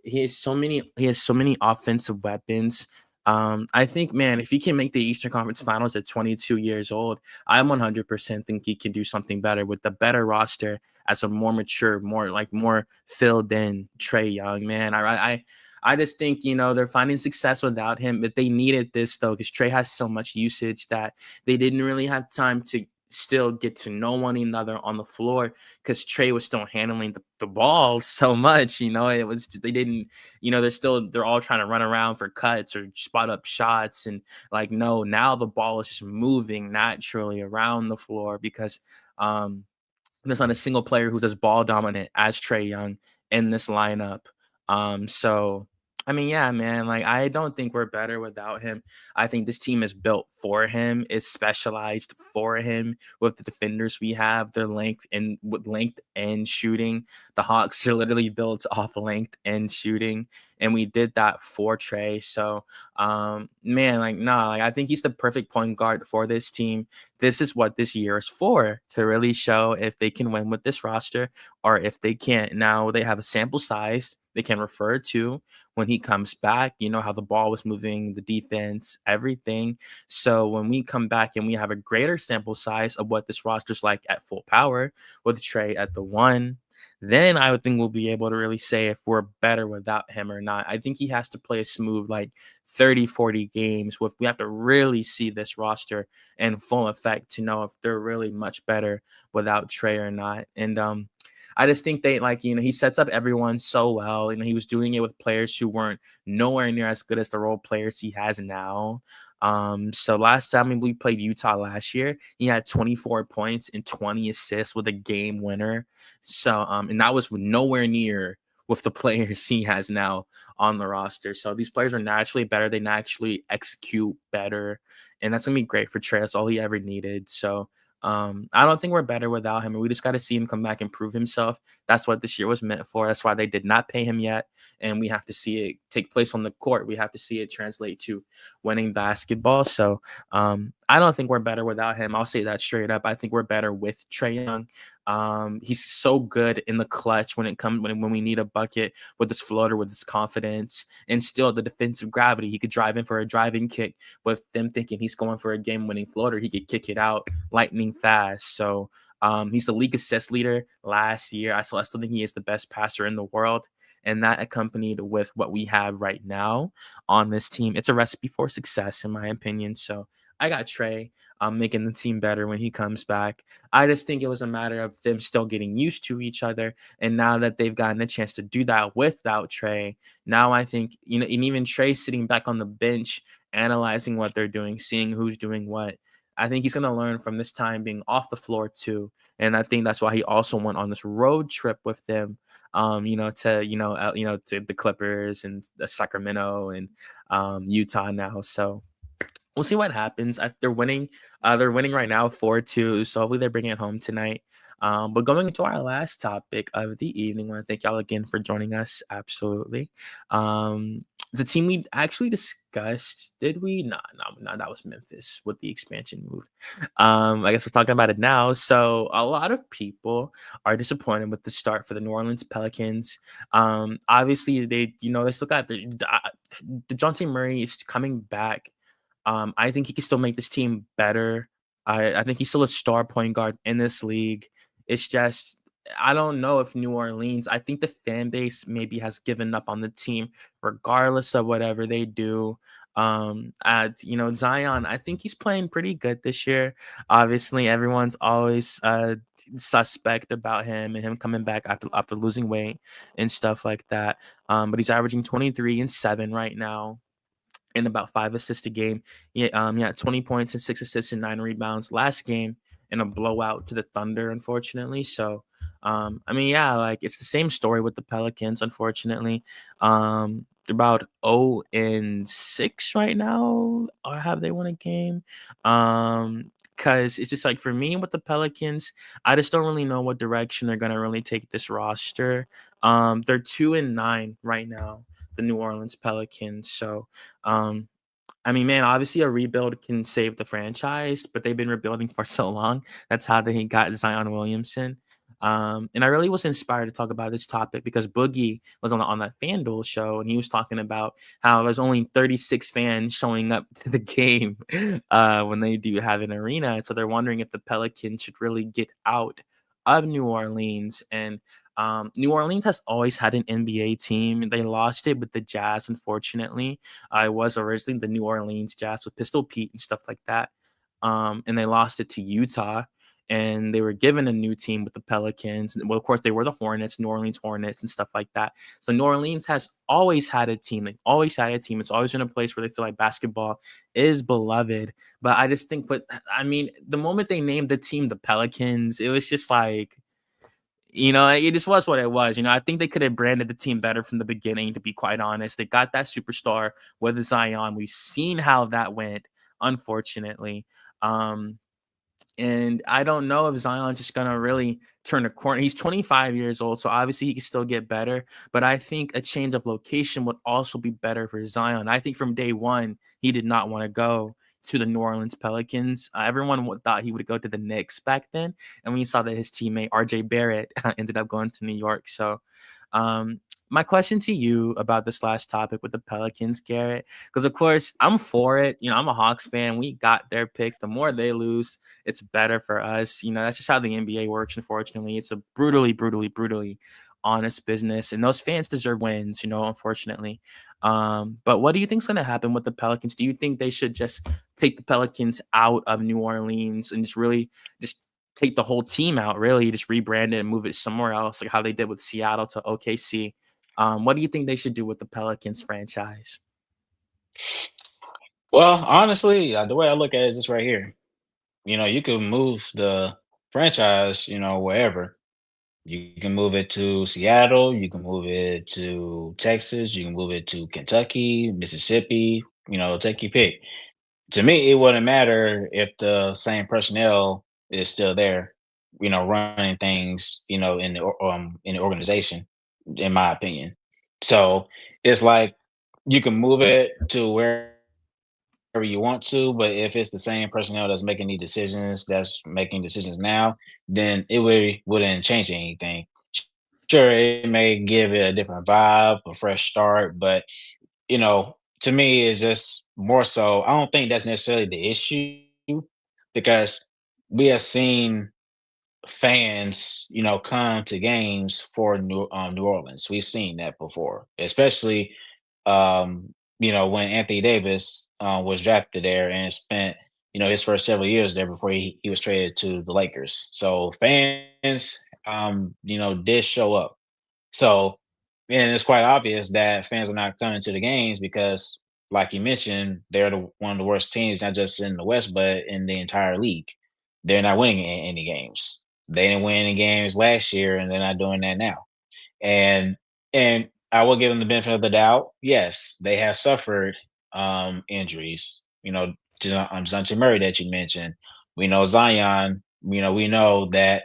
he has so many offensive weapons. I think, man, if he can make the Eastern Conference Finals at 22 years old, I 100% think he can do something better with the better roster as a more mature, more filled in Trae Young, man. I just think, they're finding success without him, but they needed this though, because Trae has so much usage that they didn't really have time to still get to know one another on the floor, because Trae was still handling the ball so much. It was they didn't, they're all trying to run around for cuts or spot up shots, and like, no, now the ball is just moving naturally around the floor because there's not a single player who's as ball dominant as Trae Young in this lineup. So I mean, yeah, man, like I don't think we're better without him. I think this team is built for him. It's specialized for him with the defenders we have, their length and with length and shooting. The Hawks are literally built off length and shooting, and we did that for Trae. So, man, like, nah, like I think he's the perfect point guard for this team. This is what this year is for, to really show if they can win with this roster or if they can't. Now they have a sample size they can refer to when he comes back, how the ball was moving, the defense, everything. So when we come back and we have a greater sample size of what this roster's like at full power with Trae at the 1, then I would think we'll be able to really say if we're better without him or not. I think he has to play a smooth, like 30, 40 games. We have to really see this roster in full effect to know if they're really much better without Trae or not. And I just think they he sets up everyone so well. He was doing it with players who weren't nowhere near as good as the role players he has now. So last time we played Utah last year, he had 24 points and 20 assists with a game winner. So, and that was nowhere near with the players he has now on the roster. So these players are naturally better. They naturally execute better. And that's going to be great for Trae. That's all he ever needed. So, I don't think we're better without him. And we just got to see him come back and prove himself. That's what this year was meant for. That's why they did not pay him yet. And we have to see it take place on the court. We have to see it translate to winning basketball. So I don't think we're better without him. I'll say that straight up. I think we're better with Trae Young. He's so good in the clutch when we need a bucket, with his floater, with his confidence, and still the defensive gravity. He could drive in for a driving kick with them thinking he's going for a game-winning floater. He could kick it out lightning fast. So he's the league assist leader last year. I still think he is the best passer in the world. And that, accompanied with what we have right now on this team, it's a recipe for success, in my opinion. So I got Trae making the team better when he comes back. I just think it was a matter of them still getting used to each other. And now that they've gotten a chance to do that without Trae, now I think, and even Trae sitting back on the bench, analyzing what they're doing, seeing who's doing what, I think he's going to learn from this time being off the floor too. And I think that's why he also went on this road trip with them, to the Clippers and the Sacramento and Utah now. So we'll see what happens. They're winning. They're winning right now 4-2. So hopefully they're bringing it home tonight. But going into our last topic of the evening, I want to thank y'all again for joining us. Absolutely. It's a team we actually discussed. Did we? No, that was Memphis with the expansion move. I guess we're talking about it now. So a lot of people are disappointed with the start for the New Orleans Pelicans. Obviously they still got DeJounte Murray is coming back. I think he can still make this team better. I think he's still a star point guard in this league. It's just, I don't know if New Orleans, I think the fan base maybe has given up on the team regardless of whatever they do. Zion, I think he's playing pretty good this year. Obviously, everyone's always suspect about him and him coming back after losing weight and stuff like that. But he's averaging 23 and 7 right now, and about 5 assists a game. He had 20 points and 6 assists and 9 rebounds last game in a blowout to the Thunder, unfortunately. So, it's the same story with the Pelicans, unfortunately. They're about 0-6 right now, or have they won a game? Because it's just like for me with the Pelicans, I just don't really know what direction they're gonna really take this roster. They're 2-9 right now, the New Orleans Pelicans. So, um, I mean, man, obviously a rebuild can save the franchise, but they've been rebuilding for so long. That's how they got Zion Williamson. And I really was inspired to talk about this topic because Boogie was on that FanDuel show and he was talking about how there's only 36 fans showing up to the game when they do have an arena. And so they're wondering if the Pelicans should really get out of New Orleans. And New Orleans has always had an NBA team. They lost it with the Jazz, unfortunately. I was originally the New Orleans Jazz with Pistol Pete and stuff like that. And they lost it to Utah. And they were given a new team with the Pelicans. And, well, of course, they were the Hornets, New Orleans Hornets, and stuff like that. So New Orleans has always had a team. They always had a team. It's always been a place where they feel like basketball is beloved. But I just think, I mean, the moment they named the team the Pelicans, it was just like, it just was what it was. I think they could have branded the team better from the beginning, to be quite honest. They got that superstar with Zion. We've seen how that went, unfortunately. And I don't know if Zion's just going to really turn a corner. He's 25 years old, so obviously he can still get better. But I think a change of location would also be better for Zion. I think from day one, he did not want to go to the New Orleans Pelicans. Everyone thought he would go to the Knicks back then. And we saw that his teammate, RJ Barrett, ended up going to New York. So, my question to you about this last topic with the Pelicans, Garrett, because of course I'm for it. I'm a Hawks fan. We got their pick. The more they lose, it's better for us. That's just how the NBA works. Unfortunately, it's a brutally, brutally, brutally honest business, and those fans deserve wins. Unfortunately. But what do you think's going to happen with the Pelicans? Do you think they should just take the Pelicans out of New Orleans and just really just take the whole team out, really just rebrand it and move it somewhere else, like how they did with Seattle to OKC? What do you think they should do with the Pelicans franchise? Well, honestly, the way I look at it is this right here. You can move the franchise, wherever. You can move it to Seattle, you can move it to Texas, you can move it to Kentucky, Mississippi, take your pick. To me, it wouldn't matter if the same personnel is still there, running things, in the organization, in my opinion. So it's like you can move it to wherever you want to, but if it's the same personnel that's making decisions now, then it really wouldn't change anything. Sure, it may give it a different vibe, a fresh start, but to me, it's just more so. I don't think that's necessarily the issue because we have seen fans, come to games for New Orleans. We've seen that before, especially when Anthony Davis was drafted there and spent his first several years there before he was traded to the Lakers. So fans did show up. So, and it's quite obvious that fans are not coming to the games because, like you mentioned, they're one of the worst teams, not just in the West, but in the entire league. They're not winning any games. They didn't win any games last year, and they're not doing that now. And I will give them the benefit of the doubt. Yes, they have suffered injuries. Dejounte Murray that you mentioned. We know Zion. We know that.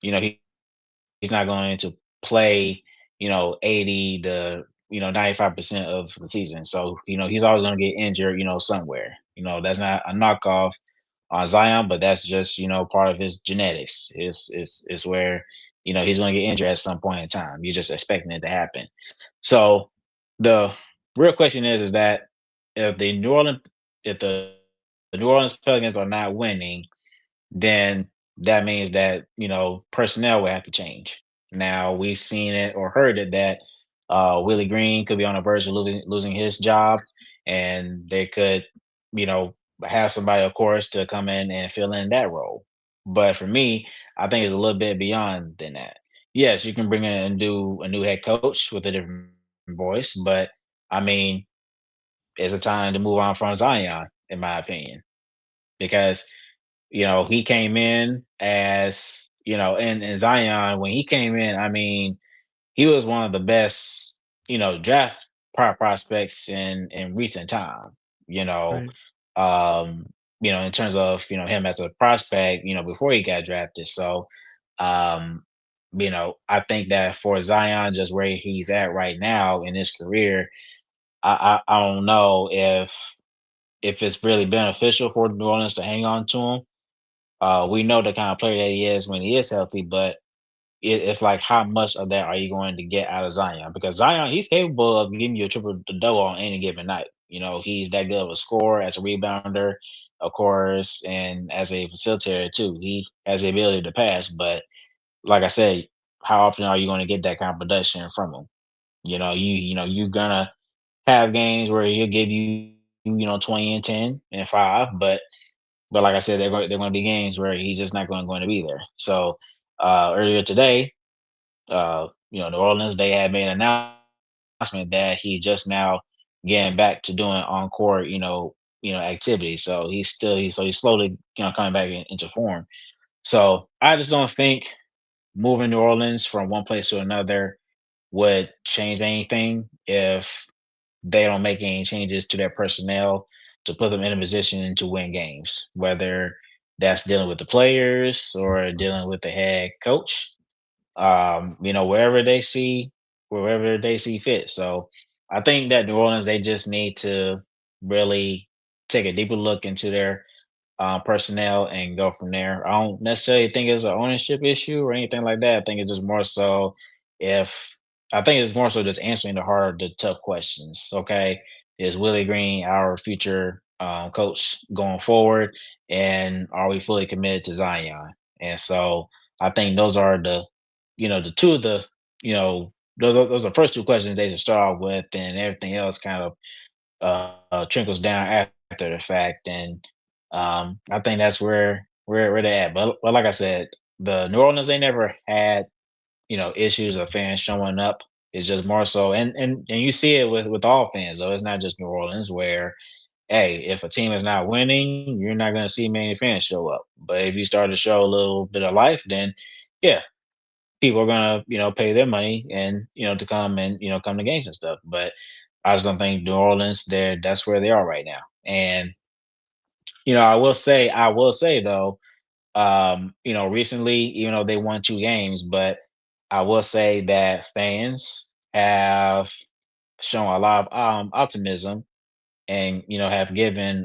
He's not going to play, 80 to 95% of the season. So, he's always going to get injured, somewhere. That's not a knockoff on Zion, but that's just, part of his genetics. It's where, he's going to get injured at some point in time. You're just expecting it to happen. So the real question is that if the New Orleans Pelicans are not winning, then that means that personnel will have to change. Now we've seen it or heard it that Willie Green could be on the verge of losing his job, and they could have somebody, of course, to come in and fill in that role. But for me, I think it's a little bit beyond than that. Yes, you can bring in and do a new head coach with a different voice, but I mean, it's a time to move on from Zion, in my opinion, because he came in as, and Zion, when he came in, I mean, he was one of the best, draft prior prospects in recent time. You know, Right. um, in terms of him as a prospect, before he got drafted. So, um, I think that for Zion, just where he's at right now in his career, I don't know if it's really beneficial for New Orleans to hang on to him. We know the kind of player that he is when he is healthy, but it's like how much of that are you going to get out of Zion? Because Zion, he's capable of giving you a triple double on any given night. He's that good of a scorer, as a rebounder, of course, and as a facilitator too. He has the ability to pass, but like I said, how often are you going to get that kind of production from him? You're gonna have games where he'll give you 20 and 10 and 5, but like I said, they're going to be games where he's just not going to be there. So earlier today, New Orleans, they had made an announcement that he just now getting back to doing encore, activities. So he's slowly, coming back into form. So I just don't think moving New Orleans from one place to another would change anything if they don't make any changes to their personnel to put them in a position to win games, whether that's dealing with the players or dealing with the head coach, wherever they see fit. So I think that New Orleans, they just need to really take a deeper look into their personnel and go from there. I don't necessarily think it's an ownership issue or anything like that. I think it's just more so if I think it's more so just answering the hard, the tough questions. Okay, is Willie Green our future coach going forward, and are we fully committed to Zion? And so I think those are the two of the, those are the first two questions they should start off with, and everything else kind of trickles down after the fact. And I think that's where they're at. But like I said, the New Orleans, they never had issues of fans showing up. It's just more so, and you see it with all fans though. It's not just New Orleans where, hey, if a team is not winning, you're not going to see many fans show up. But if you start to show a little bit of life, then yeah, people are gonna pay their money and to come and come to games and stuff. But I just don't think New Orleans, that's where they are right now. And I will say though, recently, even though they won 2 games, but I will say that fans have shown a lot of optimism and have given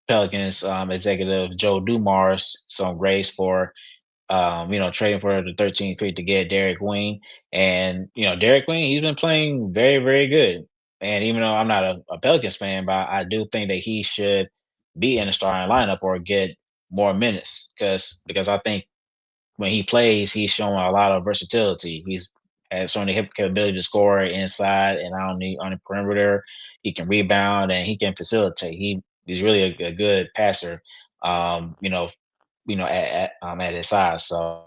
Pelicans executive Joe Dumars some grace for trading for the 13th pick to get Derek Queen. And, Derek Queen, he's been playing very, very good. And even though I'm not a Pelicans fan, but I do think that he should be in the starting lineup or get more minutes because I think when he plays, he's showing a lot of versatility. He's has shown the capability to score inside and on the perimeter. He can rebound and he can facilitate. He's really a good passer. At his size. So,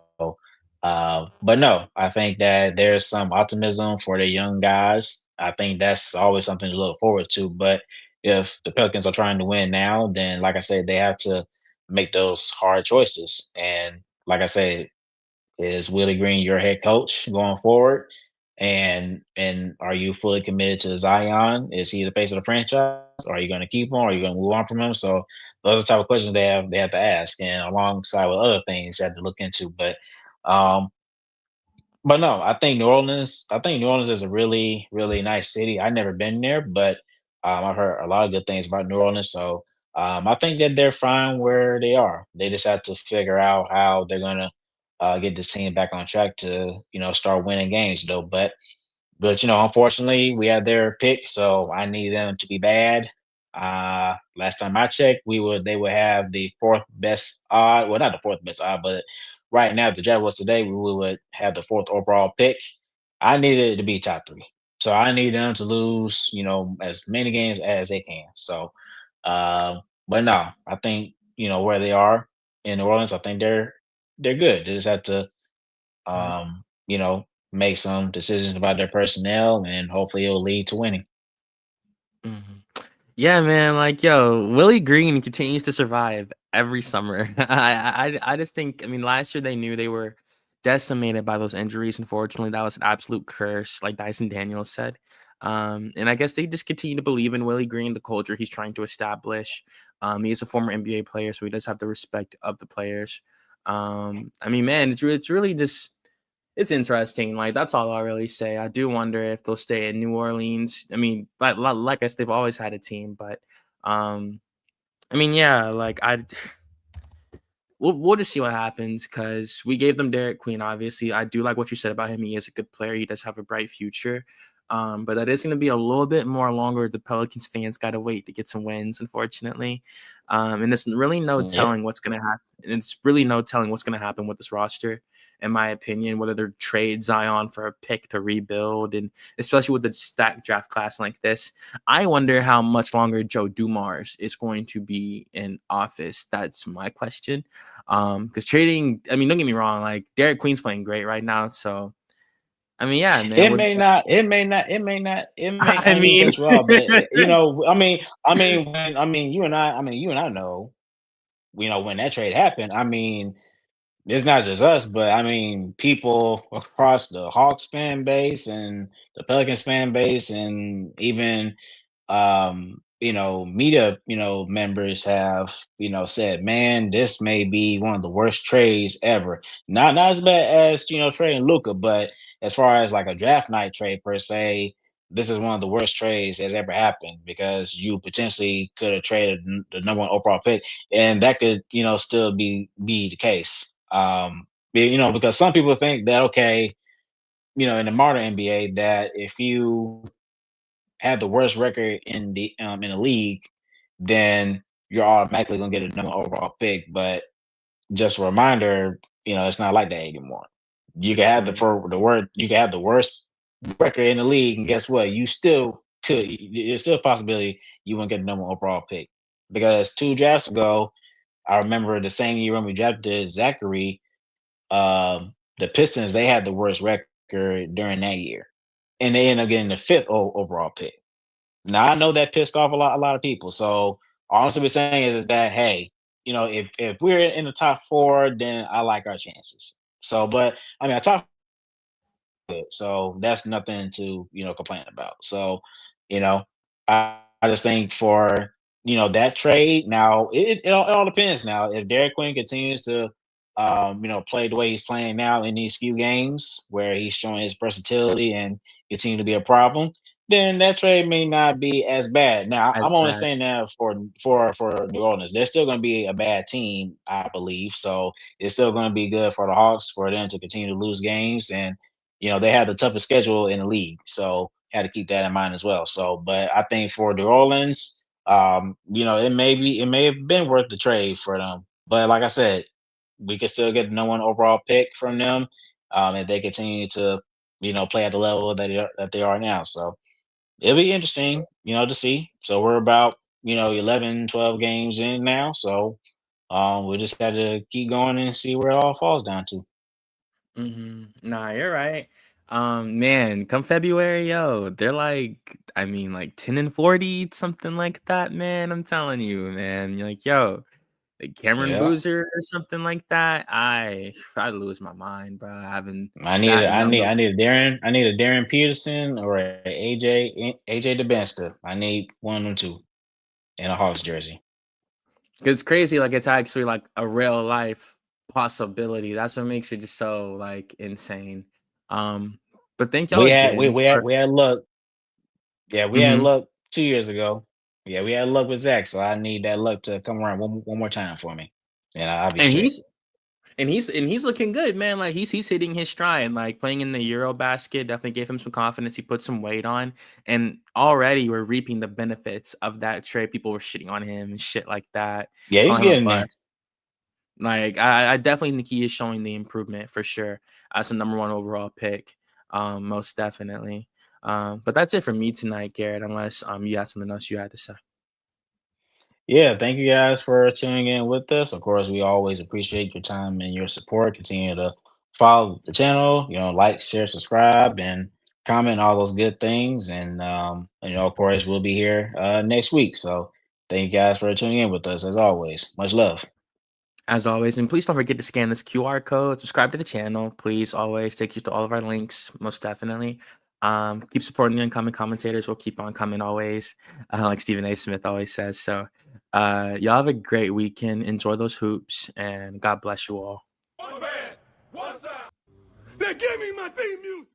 but no, I think that there's some optimism for the young guys. I think that's always something to look forward to. But if the Pelicans are trying to win now, then like I said, they have to make those hard choices. And like I said, is Willie Green your head coach going forward? And are you fully committed to Zion? Is he the face of the franchise? Or are you going to keep him? Or are you going to move on from him? So those are the type of questions they have to ask, and alongside with other things they have to look into. Um, but no, I think New Orleans. I think New Orleans is a really, really nice city. I've never been there, but I've heard a lot of good things about New Orleans. So I think that they're fine where they are. They just have to figure out how they're gonna get this team back on track to start winning games, though. But unfortunately, we had their pick, so I need them to be bad. Last time I checked, they would have the fourth best odd. Well, not the fourth best odd, but right now, if the draft was today, we would have the fourth overall pick. I needed it to be top three, so I need them to lose, as many games as they can. So, but no, I think where they are in New Orleans, I think they're good. They just have to Right. um, you know, make some decisions about their personnel, and hopefully it'll lead to winning. Mhm. Yeah, man. Like, yo, Willie Green continues to survive every summer. I just think. I mean, last year they knew they were decimated by those injuries. Unfortunately, that was an absolute curse, like Dyson Daniels said. And I guess they just continue to believe in Willie Green, the culture he's trying to establish. He is a former NBA player, so he does have the respect of the players. I mean, man, it's really just it's interesting. Like that's all I'll really say. I do wonder if they'll stay in New Orleans. I mean, like I said, they've always had a team, but I mean, yeah, like we'll just see what happens because we gave them Derek Queen. Obviously, I do like what you said about him. He is a good player. He does have a bright future. But that is going to be a little bit more longer. The Pelicans fans got to wait to get some wins, unfortunately. And there's really no Yep. telling what's going to happen. It's really no telling what's going to happen with this roster, in my opinion, whether they're trade Zion for a pick to rebuild. And especially with the stacked draft class like this, I wonder how much longer Joe Dumars is going to be in office. That's my question. Because trading, I mean, don't get me wrong, like Derek Queen's playing great right now. So, I mean, yeah, man. It may not. It may not. It may not. It may. I I ain't mean to mean, cut you off, but you know, you and I know, when that trade happened. I mean, it's not just us, but I mean, people across the Hawks fan base and the Pelicans fan base, and even media, members have, said, man, this may be one of the worst trades ever. Not as bad as, trading Luca, but as far as like a draft night trade per se, this is one of the worst trades that's ever happened because you potentially could have traded the number one overall pick, and that could, still be the case. Because some people think that, okay, in the modern NBA, that if you have the worst record in the league, then you're automatically gonna get a number overall pick. But just a reminder, it's not like that anymore. You for can have sure. you can have the worst record in the league, and guess what? You still could. There's still a possibility you won't get a number overall pick. Because 2 drafts ago, I remember the same year when we drafted Zachary, the Pistons, they had the worst record during that year, and they ended up getting the fifth overall pick. Now I know that pissed off a lot of people. So all I'm simply saying is that, hey, if we're in the top four, then I like our chances. So, but I mean, I talk good, so that's nothing to complain about. So, you know, I just think for that trade. Now it all depends. Now if Derek Quinn continues to play the way he's playing now in these few games where he's showing his versatility and continue to be a problem, then that trade may not be as bad. Now As I'm only bad. saying that for New Orleans. They're still going to be a bad team, I believe. So it's still going to be good for the Hawks for them to continue to lose games, and they have the toughest schedule in the league. So had to keep that in mind as well. So, but I think for New Orleans, it may have been worth the trade for them. But like I said, we could still get the number one overall pick from them, if they continue to, play at the level that they are now. So it'll be interesting, to see. So we're about, 11, 12 games in now. So we just got to keep going and see where it all falls down to. Nah, you're right. Man, come February, yo, they're like, I mean, like 10-40, something like that, man. I'm telling you, man. You're like, yo, like Cameron Yeah. Boozer or something like that. I lose my mind, bro. Having I need a, that I young need of I need a Darren Peterson or a AJ DeBenster. I need one of them two in a Hawks jersey. it's crazy. Like it's actually like a real life possibility. That's what makes it just so like insane. Um, but thank y'all We had we again we had for we had luck. Yeah, we had mhm. luck 2 years ago. Yeah, we had luck with Zach, so I need that luck to come around one more time for me, and I'll be And straight. he's looking good, man. Like he's hitting his stride. Like playing in the Euro basket definitely gave him some confidence. He put some weight on, and already we're reaping the benefits of that trade. People were shitting on him and shit like that, Yeah, he's calling him a getting there. bust. Like I definitely think he is showing the improvement for sure as a number one overall pick. Most definitely. But that's it for me tonight, Garrett. Unless you had something else you had to say. Yeah, thank you guys for tuning in with us. Of course, we always appreciate your time and your support. Continue to follow the channel, like, share, subscribe, and comment all those good things. And of course, we'll be here next week. So thank you guys for tuning in with us as always. Much love. As always, and please don't forget to scan this QR code, subscribe to the channel. Please always take you to all of our links, most definitely. Keep supporting the incoming commentators. We'll keep on coming always, like Stephen A. Smith always says. So y'all have a great weekend. Enjoy those hoops, and God bless you all. One band, one sound. They gave me my theme music.